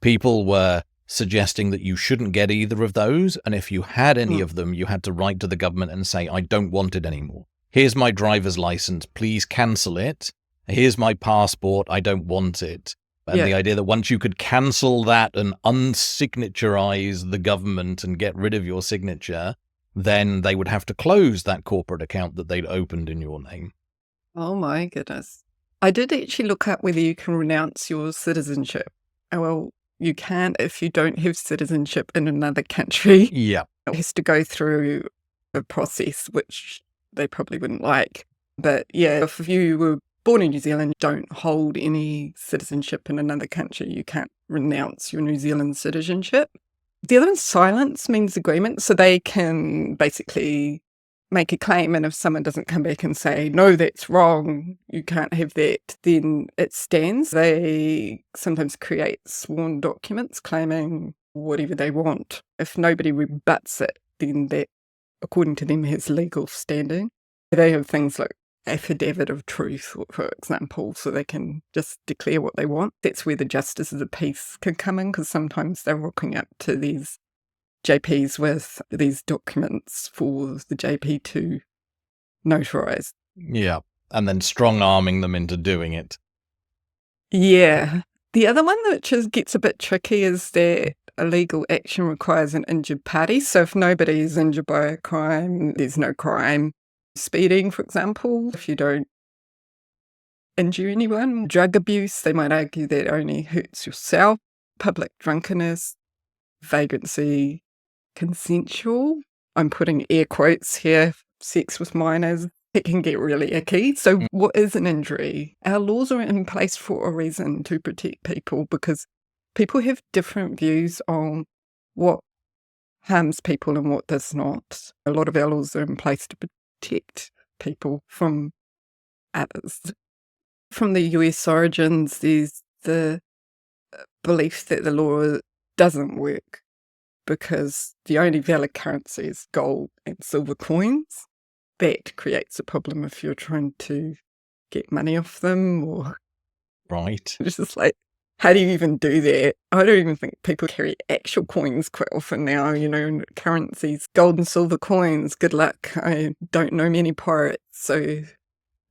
people were suggesting that you shouldn't get either of those. And if you had any of them, you had to write to the government and say, I don't want it anymore. Here's my driver's license. Please cancel it. Here's my passport. I don't want it. And the idea that once you could cancel that and unsignaturize the government and get rid of your signature, then they would have to close that corporate account that they'd opened in your name. Oh my goodness. I did actually look up whether you can renounce your citizenship. Well, you can if you don't have citizenship in another country. Yeah. It has to go through a process, which they probably wouldn't like. But yeah, if you were born in New Zealand, don't hold any citizenship in another country, you can't renounce your New Zealand citizenship. The other one, silence, means agreement. So they can basically make a claim, and if someone doesn't come back and say, no, that's wrong, you can't have that, then it stands. They sometimes create sworn documents claiming whatever they want. If nobody rebuts it, then that, according to them, has legal standing. They have things like affidavit of truth, for example, so they can just declare what they want. That's where the justices of peace can come in, because sometimes they're rocking up to these JPs with these documents for the JP to notarise. Yeah, and then strong-arming them into doing it. Yeah. The other one which gets a bit tricky is that a legal action requires an injured party. So if nobody is injured by a crime, there's no crime. Speeding, for example, if you don't injure anyone. Drug abuse, they might argue that only hurts yourself. Public drunkenness, vagrancy, consensual, I'm putting air quotes here, sex with minors, it can get really icky. So what is an injury? Our laws are in place for a reason, to protect people, because people have different views on what harms people and what does not. A lot of our laws are in place to protect people from others. From the US origins, there's the belief that the law doesn't work because the only valid currency is gold and silver coins. That creates a problem if you're trying to get money off them, or Right. it's just like, how do you even do that? I don't even think people carry actual coins quite often now, currencies. Gold and silver coins, good luck. I don't know many pirates, so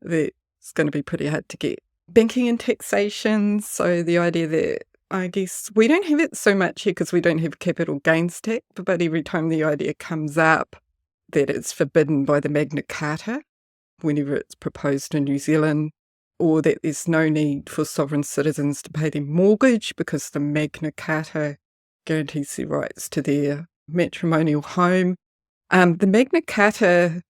that's going to be pretty hard to get. Banking and taxation, so the idea that, I guess, we don't have it so much here because we don't have capital gains tax, but every time the idea comes up that it's forbidden by the Magna Carta, whenever it's proposed in New Zealand, or that there's no need for sovereign citizens to pay their mortgage because the Magna Carta guarantees their rights to their matrimonial home. The Magna Carta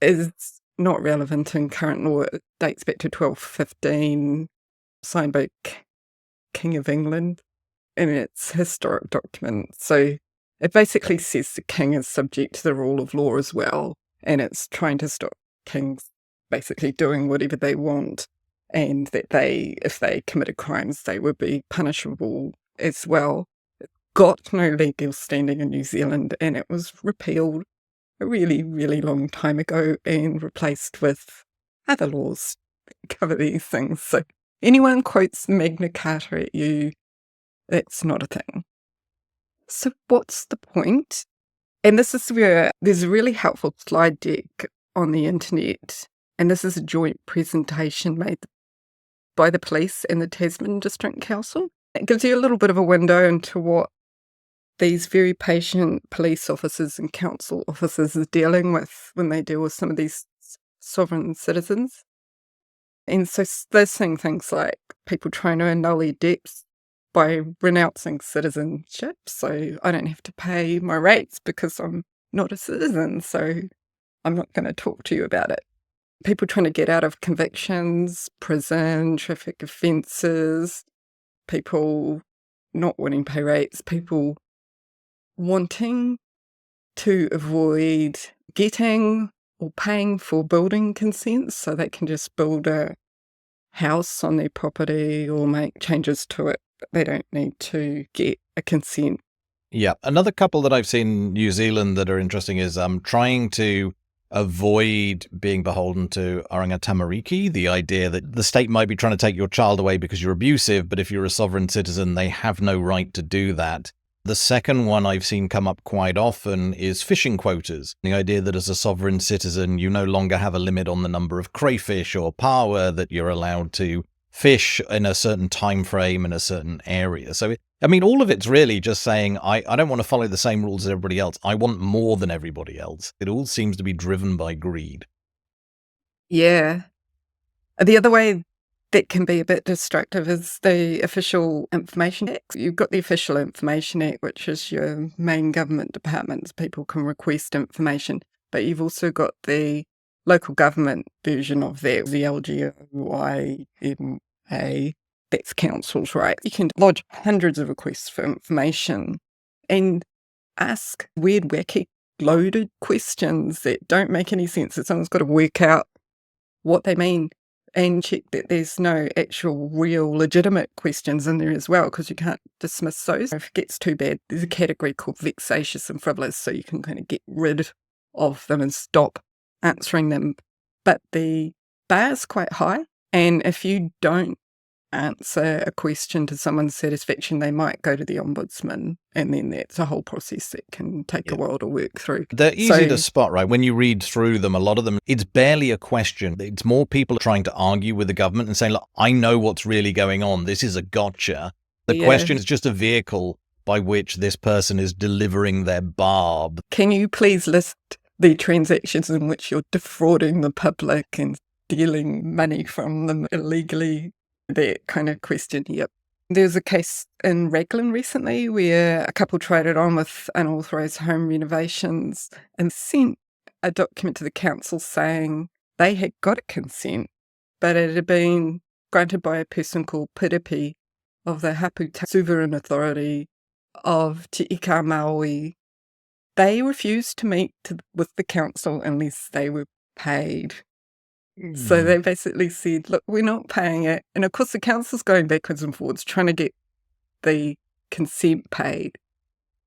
is not relevant in current law. It dates back to 1215, signed by King of England, and it's a historic document. So it basically says the king is subject to the rule of law as well, and it's trying to stop kings basically doing whatever they want, and that if they committed crimes, they would be punishable as well. It got no legal standing in New Zealand, and it was repealed a really, really long time ago and replaced with other laws that cover these things. So anyone quotes Magna Carta at you, that's not a thing. So what's the point? And this is where there's a really helpful slide deck on the internet, and this is a joint presentation made by the police and the Tasman District Council. It gives you a little bit of a window into what these very patient police officers and council officers are dealing with when they deal with some of these sovereign citizens. And so they're seeing things like people trying to annul their debts by renouncing citizenship. So I don't have to pay my rates because I'm not a citizen, so I'm not going to talk to you about it. People trying to get out of convictions, prison, traffic offences, people not wanting pay rates, people wanting to avoid getting or paying for building consents so they can just build a house on their property or make changes to it They don't need to get a consent. Yeah. Another couple that I've seen in New Zealand that are interesting is trying to avoid being beholden to Aranga Tamariki, the idea that the state might be trying to take your child away because you're abusive, but if you're a sovereign citizen, they have no right to do that. The second one I've seen come up quite often is fishing quotas. The idea that as a sovereign citizen, you no longer have a limit on the number of crayfish or paua that you're allowed to fish in a certain time frame in a certain area. So, I mean, all of it's really just saying, I don't want to follow the same rules as everybody else. I want more than everybody else. It all seems to be driven by greed. Yeah. The other way that can be a bit destructive is the Official Information Act. You've got the Official Information Act, which is your main government departments. People can request information. But you've also got the local government version of that, the LGIMA. That's council's right. You can lodge hundreds of requests for information and ask weird, wacky, loaded questions that don't make any sense. That someone's got to work out what they mean and check that there's no actual, real, legitimate questions in there as well, because you can't dismiss those. If it gets too bad, there's a category called vexatious and frivolous, so you can kind of get rid of them and stop answering them. But the bar is quite high, and if you don't answer a question to someone's satisfaction, they might go to the ombudsman, and then that's a whole process that can take a while to work through. They're easy to spot, right? When you read through them, a lot of them, it's barely a question. It's more people trying to argue with the government and saying, look, I know what's really going on. This is a gotcha. The question is just a vehicle by which this person is delivering their barb. Can you please list the transactions in which you're defrauding the public and stealing money from them illegally? That kind of question, yep. There was a case in Raglan recently where a couple tried it on with unauthorised home renovations and sent a document to the council saying they had got a consent, but it had been granted by a person called Piripi of the Hapu Sovereign Authority of Te Ika Maui. They refused to meet with the council unless they were paid. So they basically said, look, we're not paying it. And of course, the council's going backwards and forwards trying to get the consent paid.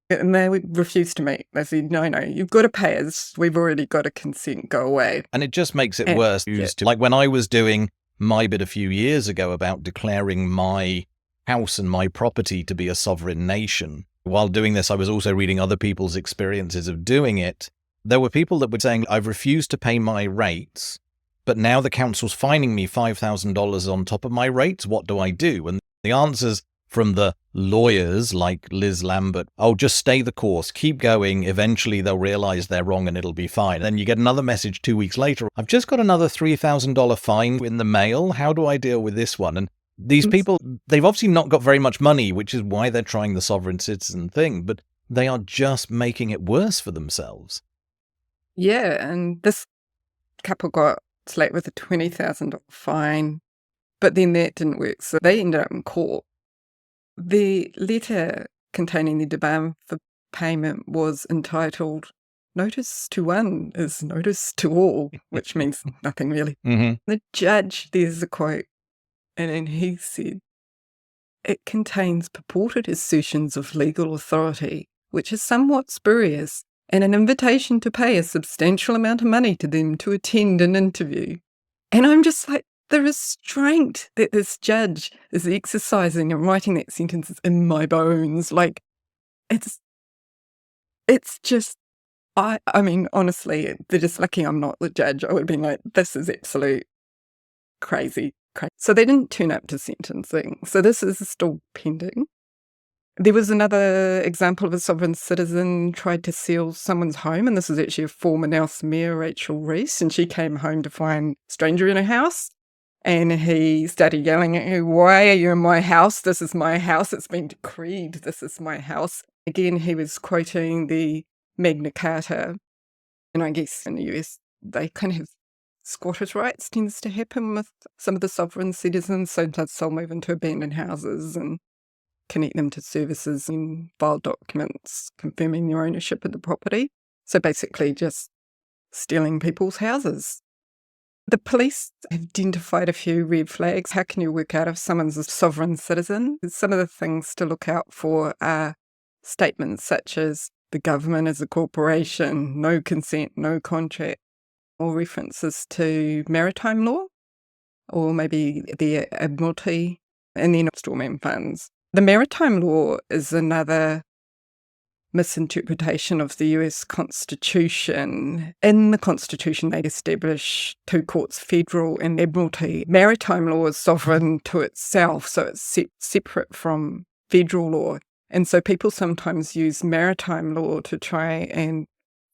And they refused to meet. They said, no, you've got to pay us. We've already got a consent. Go away. And it just makes it worse. Like when I was doing my bit a few years ago about declaring my house and my property to be a sovereign nation, while doing this, I was also reading other people's experiences of doing it. There were people that were saying, I've refused to pay my rates, but now the council's fining me $5,000 on top of my rates. What do I do? And the answers from the lawyers like Liz Lambert, just stay the course, keep going. Eventually they'll realize they're wrong and it'll be fine. Then you get another message 2 weeks later. I've just got another $3,000 fine in the mail. How do I deal with this one? And these people, they've obviously not got very much money, which is why they're trying the sovereign citizen thing, but they are just making it worse for themselves. Yeah, and this couple got slapped with a $20,000 fine, but then that didn't work, so they ended up in court. The letter containing the demand for payment was entitled Notice to One is Notice to All, which means nothing really. The judge, there's a quote, and then he said, it contains purported assertions of legal authority, which is somewhat spurious, and an invitation to pay a substantial amount of money to them to attend an interview. And I'm just like, the restraint that this judge is exercising and writing that sentence is in my bones. Like, it's just, I mean, honestly, they're just lucky I'm not the judge. I would have been like, this is absolute crazy. So they didn't turn up to sentencing. So this is still pending. There was another example of a sovereign citizen tried to seal someone's home, and this is actually a former Nelson Mayor, Rachel Reese, and she came home to find a stranger in her house, and he started yelling at her, why are you in my house? This is my house. It's been decreed. This is my house. Again, he was quoting the Magna Carta, and I guess in the US, they kind of have squatters' rights tends to happen with some of the sovereign citizens, so they'll move into abandoned houses and connect them to services and file documents confirming their ownership of the property. So basically just stealing people's houses. The police have identified a few red flags. How can you work out if someone's a sovereign citizen? Some of the things to look out for are statements such as the government is a corporation, no consent, no contract, or references to maritime law, or maybe the Admiralty, and then storeman funds. The maritime law is another misinterpretation of the US Constitution. In the Constitution, they establish two courts, federal and admiralty. Maritime law is sovereign to itself, so it's separate from federal law. And so people sometimes use maritime law to try and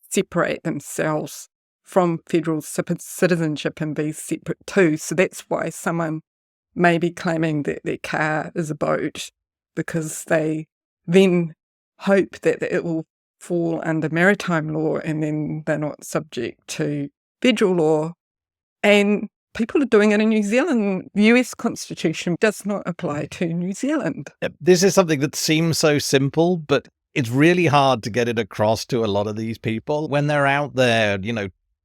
separate themselves from federal citizenship and be separate too. So that's why someone may be claiming that their car is a boat, because they then hope that it will fall under maritime law and then they're not subject to federal law. And people are doing it in New Zealand. The US Constitution does not apply to New Zealand. This is something that seems so simple, but it's really hard to get it across to a lot of these people when they're out there,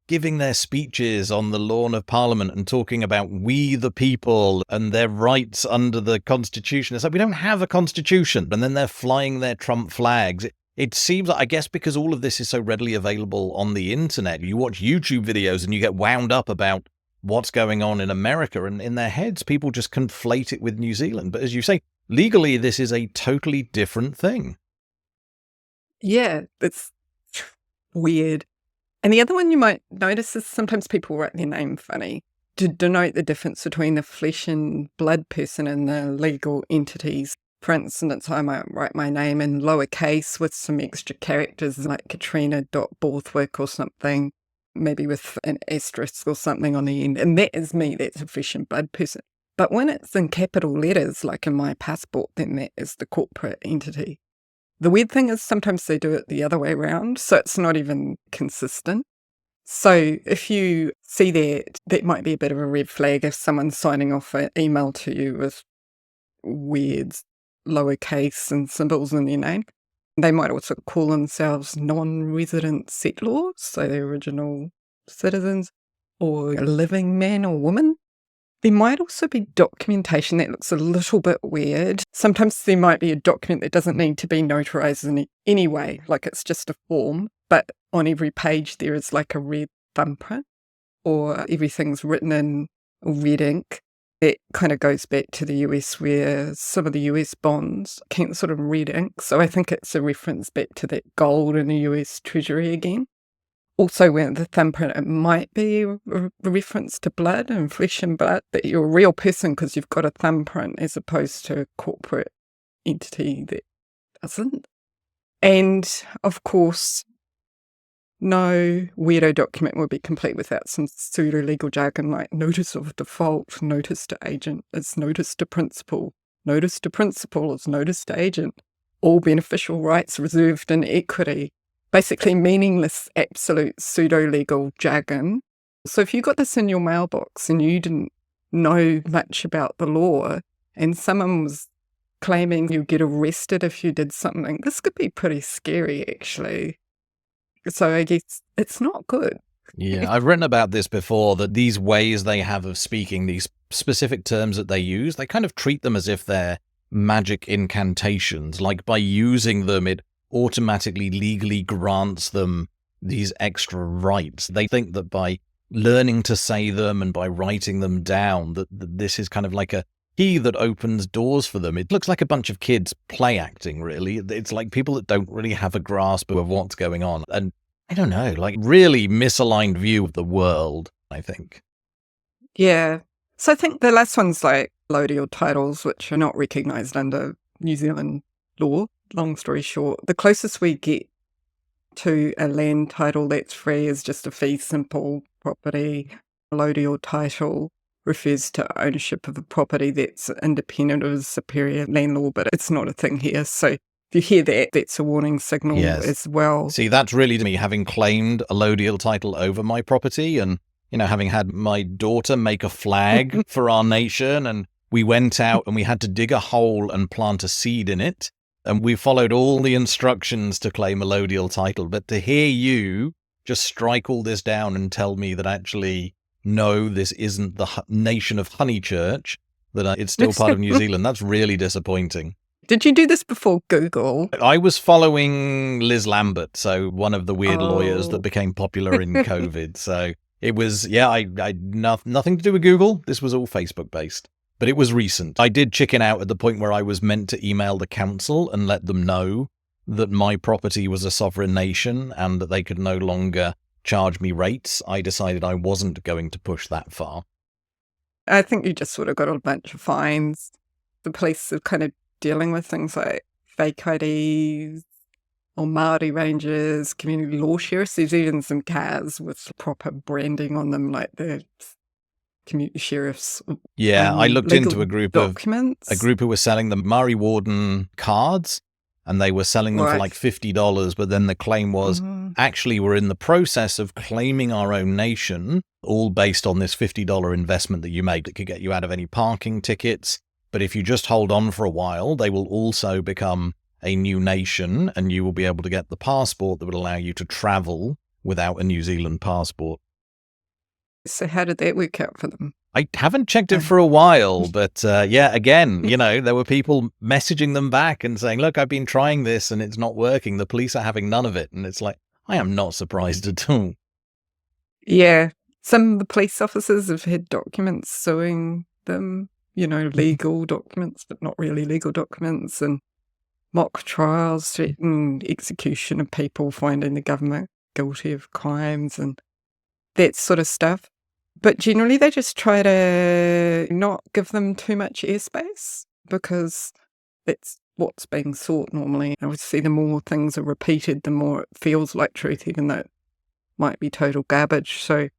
giving their speeches on the lawn of Parliament and talking about we the people and their rights under the Constitution. It's like, we don't have a Constitution. And then they're flying their Trump flags. It seems like, I guess because all of this is so readily available on the internet, you watch YouTube videos and you get wound up about what's going on in America, and in their heads, people just conflate it with New Zealand. But as you say, legally, this is a totally different thing. Yeah, it's weird. And the other one you might notice is sometimes people write their name funny to denote the difference between the flesh and blood person and the legal entities. For instance, I might write my name in lowercase with some extra characters like Katrina Borthwick or something, maybe with an asterisk or something on the end. And that is me, that's a flesh and blood person. But when it's in capital letters, like in my passport, then that is the corporate entity. The weird thing is sometimes they do it the other way around, so it's not even consistent. So if you see that might be a bit of a red flag if someone's signing off an email to you with weird lowercase and symbols in their name. They might also call themselves non-resident settlers, so the original citizens, or a living man or woman. There might also be documentation that looks a little bit weird. Sometimes there might be a document that doesn't need to be notarized in any way, like it's just a form, but on every page there is like a red thumbprint, or everything's written in red ink. That kind of goes back to the US, where some of the US bonds cancelled in red ink. So I think it's a reference back to that gold in the US Treasury again. Also, when the thumbprint, it might be a reference to blood and flesh and blood, that you're a real person because you've got a thumbprint as opposed to a corporate entity that doesn't. And, of course, no weirdo document would be complete without some pseudo-legal jargon like notice of default, notice to agent, it's notice to principal is notice to agent, all beneficial rights reserved in equity. Basically meaningless, absolute pseudo-legal jargon. So if you got this in your mailbox and you didn't know much about the law and someone was claiming you'd get arrested if you did something, this could be pretty scary, actually. So I guess it's not good. Yeah, I've written about this before, that these ways they have of speaking, these specific terms that they use, they kind of treat them as if they're magic incantations. Like by using them, it automatically legally grants them these extra rights. They think that by learning to say them and by writing them down, that this is kind of like a key that opens doors for them. It looks like a bunch of kids play acting, really. It's like people that don't really have a grasp of what's going on. And I don't know, like really misaligned view of the world, I think. Yeah. So I think the last one's like allodial titles, which are not recognised under New Zealand law. Long story short, the closest we get to a land title that's free is just a fee simple property. Allodial title refers to ownership of a property that's independent of superior land law, but it's not a thing here. So if you hear that, that's a warning signal as well. See, that's really me having claimed allodial title over my property and, having had my daughter make a flag for our nation, and we went out and we had to dig a hole and plant a seed in it. And we followed all the instructions to claim allodial title. But to hear you just strike all this down and tell me that actually no, this isn't the nation of Honeychurch, that it's still part of New Zealand. That's really disappointing. Did you do this before Google? I was following Liz Lambert, so one of the weird lawyers that became popular in COVID. So it was, nothing to do with Google. This was all Facebook based, but it was recent. I did chicken out at the point where I was meant to email the council and let them know that my property was a sovereign nation and that they could no longer charge me rates. I decided I wasn't going to push that far. I think you just sort of got a bunch of fines. The police are kind of dealing with things like fake IDs or Māori rangers, community law sheriffs. There's even some cars with proper branding on them, like the community sheriffs. Yeah, I looked into a group documents. who was selling the Māori Warden cards, and they were selling them for like $50, but then the claim was, actually, we're in the process of claiming our own nation, all based on this $50 investment that you made that could get you out of any parking tickets. But if you just hold on for a while, they will also become a new nation, and you will be able to get the passport that would allow you to travel without a New Zealand passport. So how did that work out for them? I haven't checked it for a while, but again, there were people messaging them back and saying, look, I've been trying this and it's not working. The police are having none of it. And it's like, I am not surprised at all. Yeah. Some of the police officers have had documents suing them, legal documents, but not really legal documents, and mock trials, threatened execution of people, finding the government guilty of crimes and that sort of stuff. But generally they just try to not give them too much airspace, because that's what's being sought normally. I would see the more things are repeated, the more it feels like truth, even though it might be total garbage. So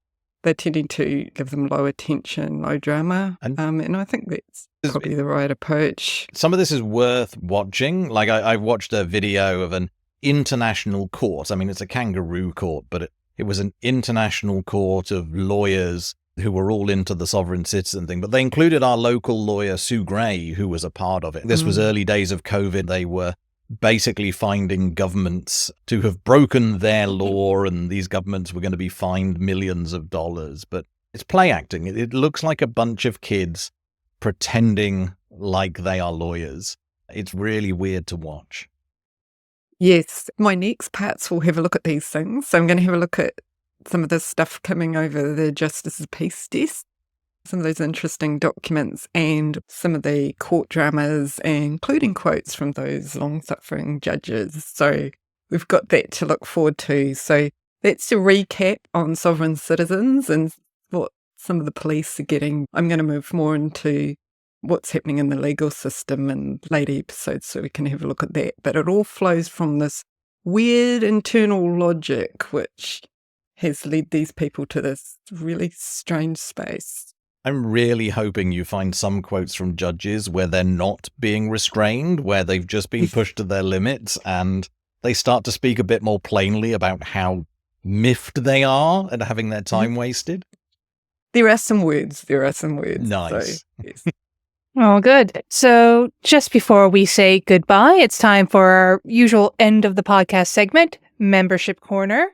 they're tending to give them low attention, low drama. And I think that's probably the right approach. Some of this is worth watching. Like I watched a video of an international court. I mean, it's a kangaroo court, but it was an international court of lawyers who were all into the sovereign citizen thing. But they included our local lawyer, Sue Gray, who was a part of it. This was early days of COVID. They were basically finding governments to have broken their law, and these governments were going to be fined millions of dollars. But it's play acting. It looks like a bunch of kids pretending like they are lawyers. It's really weird to watch. Yes, my next parts will have a look at these things. So I'm going to have a look at some of this stuff coming over the Justice's Peace Desk, some of those interesting documents, and some of the court dramas, including quotes from those long-suffering judges. So we've got that to look forward to. So that's a recap on sovereign citizens and what some of the police are getting. I'm going to move more into what's happening in the legal system in later episodes, so we can have a look at that. But it all flows from this weird internal logic which has led these people to this really strange space. I'm really hoping you find some quotes from judges where they're not being restrained, where they've just been pushed to their limits, and they start to speak a bit more plainly about how miffed they are and having their time wasted. There are some words. Nice. So, yes. Oh, good. So just before we say goodbye, it's time for our usual end of the podcast segment, Membership Corner.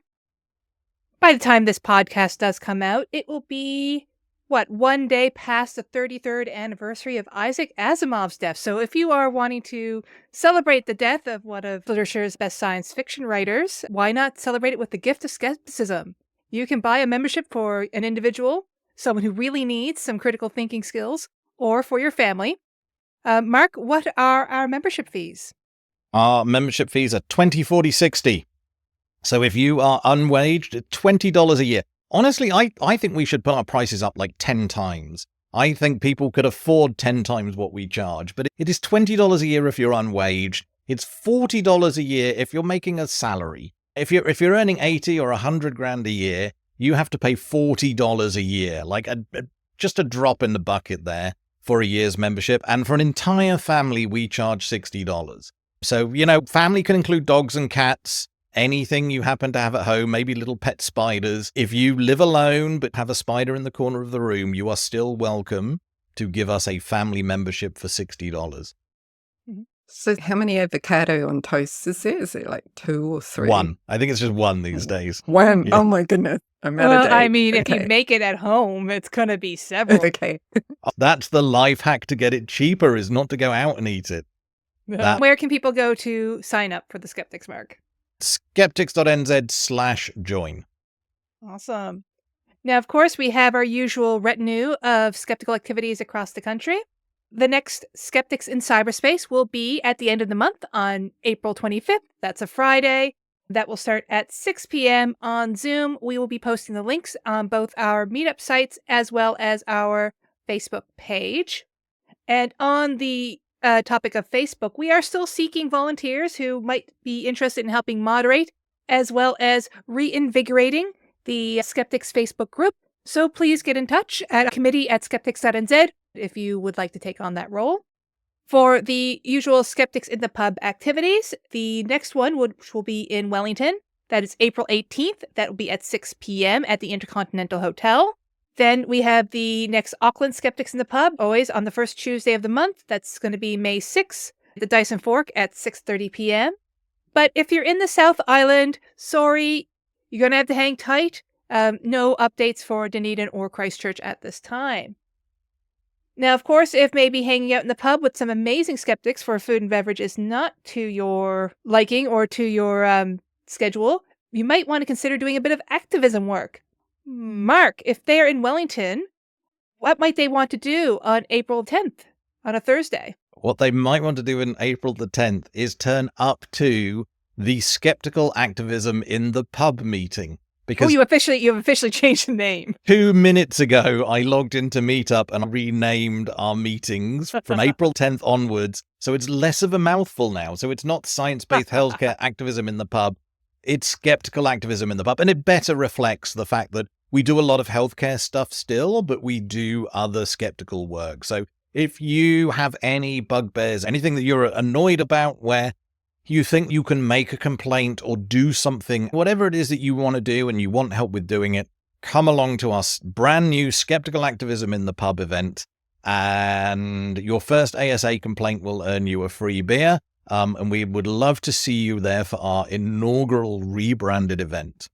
By the time this podcast does come out, it will be, one day past the 33rd anniversary of Isaac Asimov's death. So if you are wanting to celebrate the death of one of literature's best science fiction writers, why not celebrate it with the gift of skepticism? You can buy a membership for an individual, someone who really needs some critical thinking skills, or for your family. Mark, what are our membership fees? Our membership fees are $20, $40, $60. So if you are unwaged, $20 a year. Honestly, I think we should put our prices up like 10 times. I think people could afford 10 times what we charge, but it is $20 a year if you're unwaged. It's $40 a year if you're making a salary. If you're earning 80 or 100 grand a year, you have to pay $40 a year, like just a drop in the bucket there for a year's membership. And for an entire family, we charge $60. So, family can include dogs and cats, anything you happen to have at home, maybe little pet spiders. If you live alone but have a spider in the corner of the room, you are still welcome to give us a family membership for $60. So how many avocado on toast is there? Is it like 2 or 3? One. I think it's just one these days. One? Yeah. Oh my goodness. I'm out of Well, I date. mean, if you Okay. make it at home, it's going to be several. Okay. That's the life hack to get it cheaper, is not to go out and eat it. That- Where can people go to sign up for the Skeptics Mark? Skeptics.nz/join. Awesome. Now, of course, we have our usual retinue of skeptical activities across the country. The next Skeptics in Cyberspace will be at the end of the month on April 25th. That's a Friday. That will start at 6 p.m. on Zoom. We will be posting the links on both our meetup sites as well as our Facebook page. And on the topic of Facebook, we are still seeking volunteers who might be interested in helping moderate as well as reinvigorating the Skeptics Facebook group. So please get in touch at committee@skeptics.nz if you would like to take on that role. For the usual Skeptics in the Pub activities, the next one which will be in Wellington. That is April 18th. That will be at 6 p.m. at the Intercontinental Hotel. Then we have the next Auckland Skeptics in the Pub, always on the first Tuesday of the month. That's going to be May 6th, the Dice and Fork at 6:30 p.m. But if you're in the South Island, sorry, you're going to have to hang tight. No updates for Dunedin or Christchurch at this time. Now, of course, if maybe hanging out in the pub with some amazing skeptics for food and beverage is not to your liking or to your schedule, you might want to consider doing a bit of activism work. Mark, if they're in Wellington, what might they want to do on April 10th, on a Thursday? What they might want to do in April the 10th is turn up to the Skeptical Activism in the Pub meeting. Because you've officially changed the name. 2 minutes ago, I logged into Meetup and renamed our meetings from April 10th onwards. So it's less of a mouthful now. So it's not science-based healthcare activism in the pub. It's skeptical activism in the pub. And it better reflects the fact that we do a lot of healthcare stuff still, but we do other skeptical work. So if you have any bugbears, anything that you're annoyed about where you think you can make a complaint or do something, whatever it is that you want to do and you want help with doing it, come along to our brand new Skeptical Activism in the Pub event. And your first ASA complaint will earn you a free beer. And we would love to see you there for our inaugural rebranded event.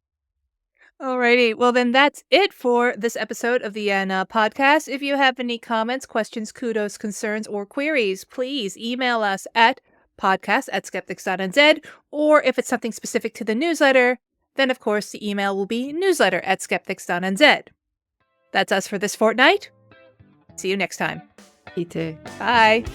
Alrighty, well then that's it for this episode of the podcast. If you have any comments, questions, kudos, concerns, or queries, please email us at podcast@skeptics.nz, or if it's something specific to the newsletter, then of course the email will be newsletter@skeptics.nz. That's us for this fortnight. See you next time. You too. Bye.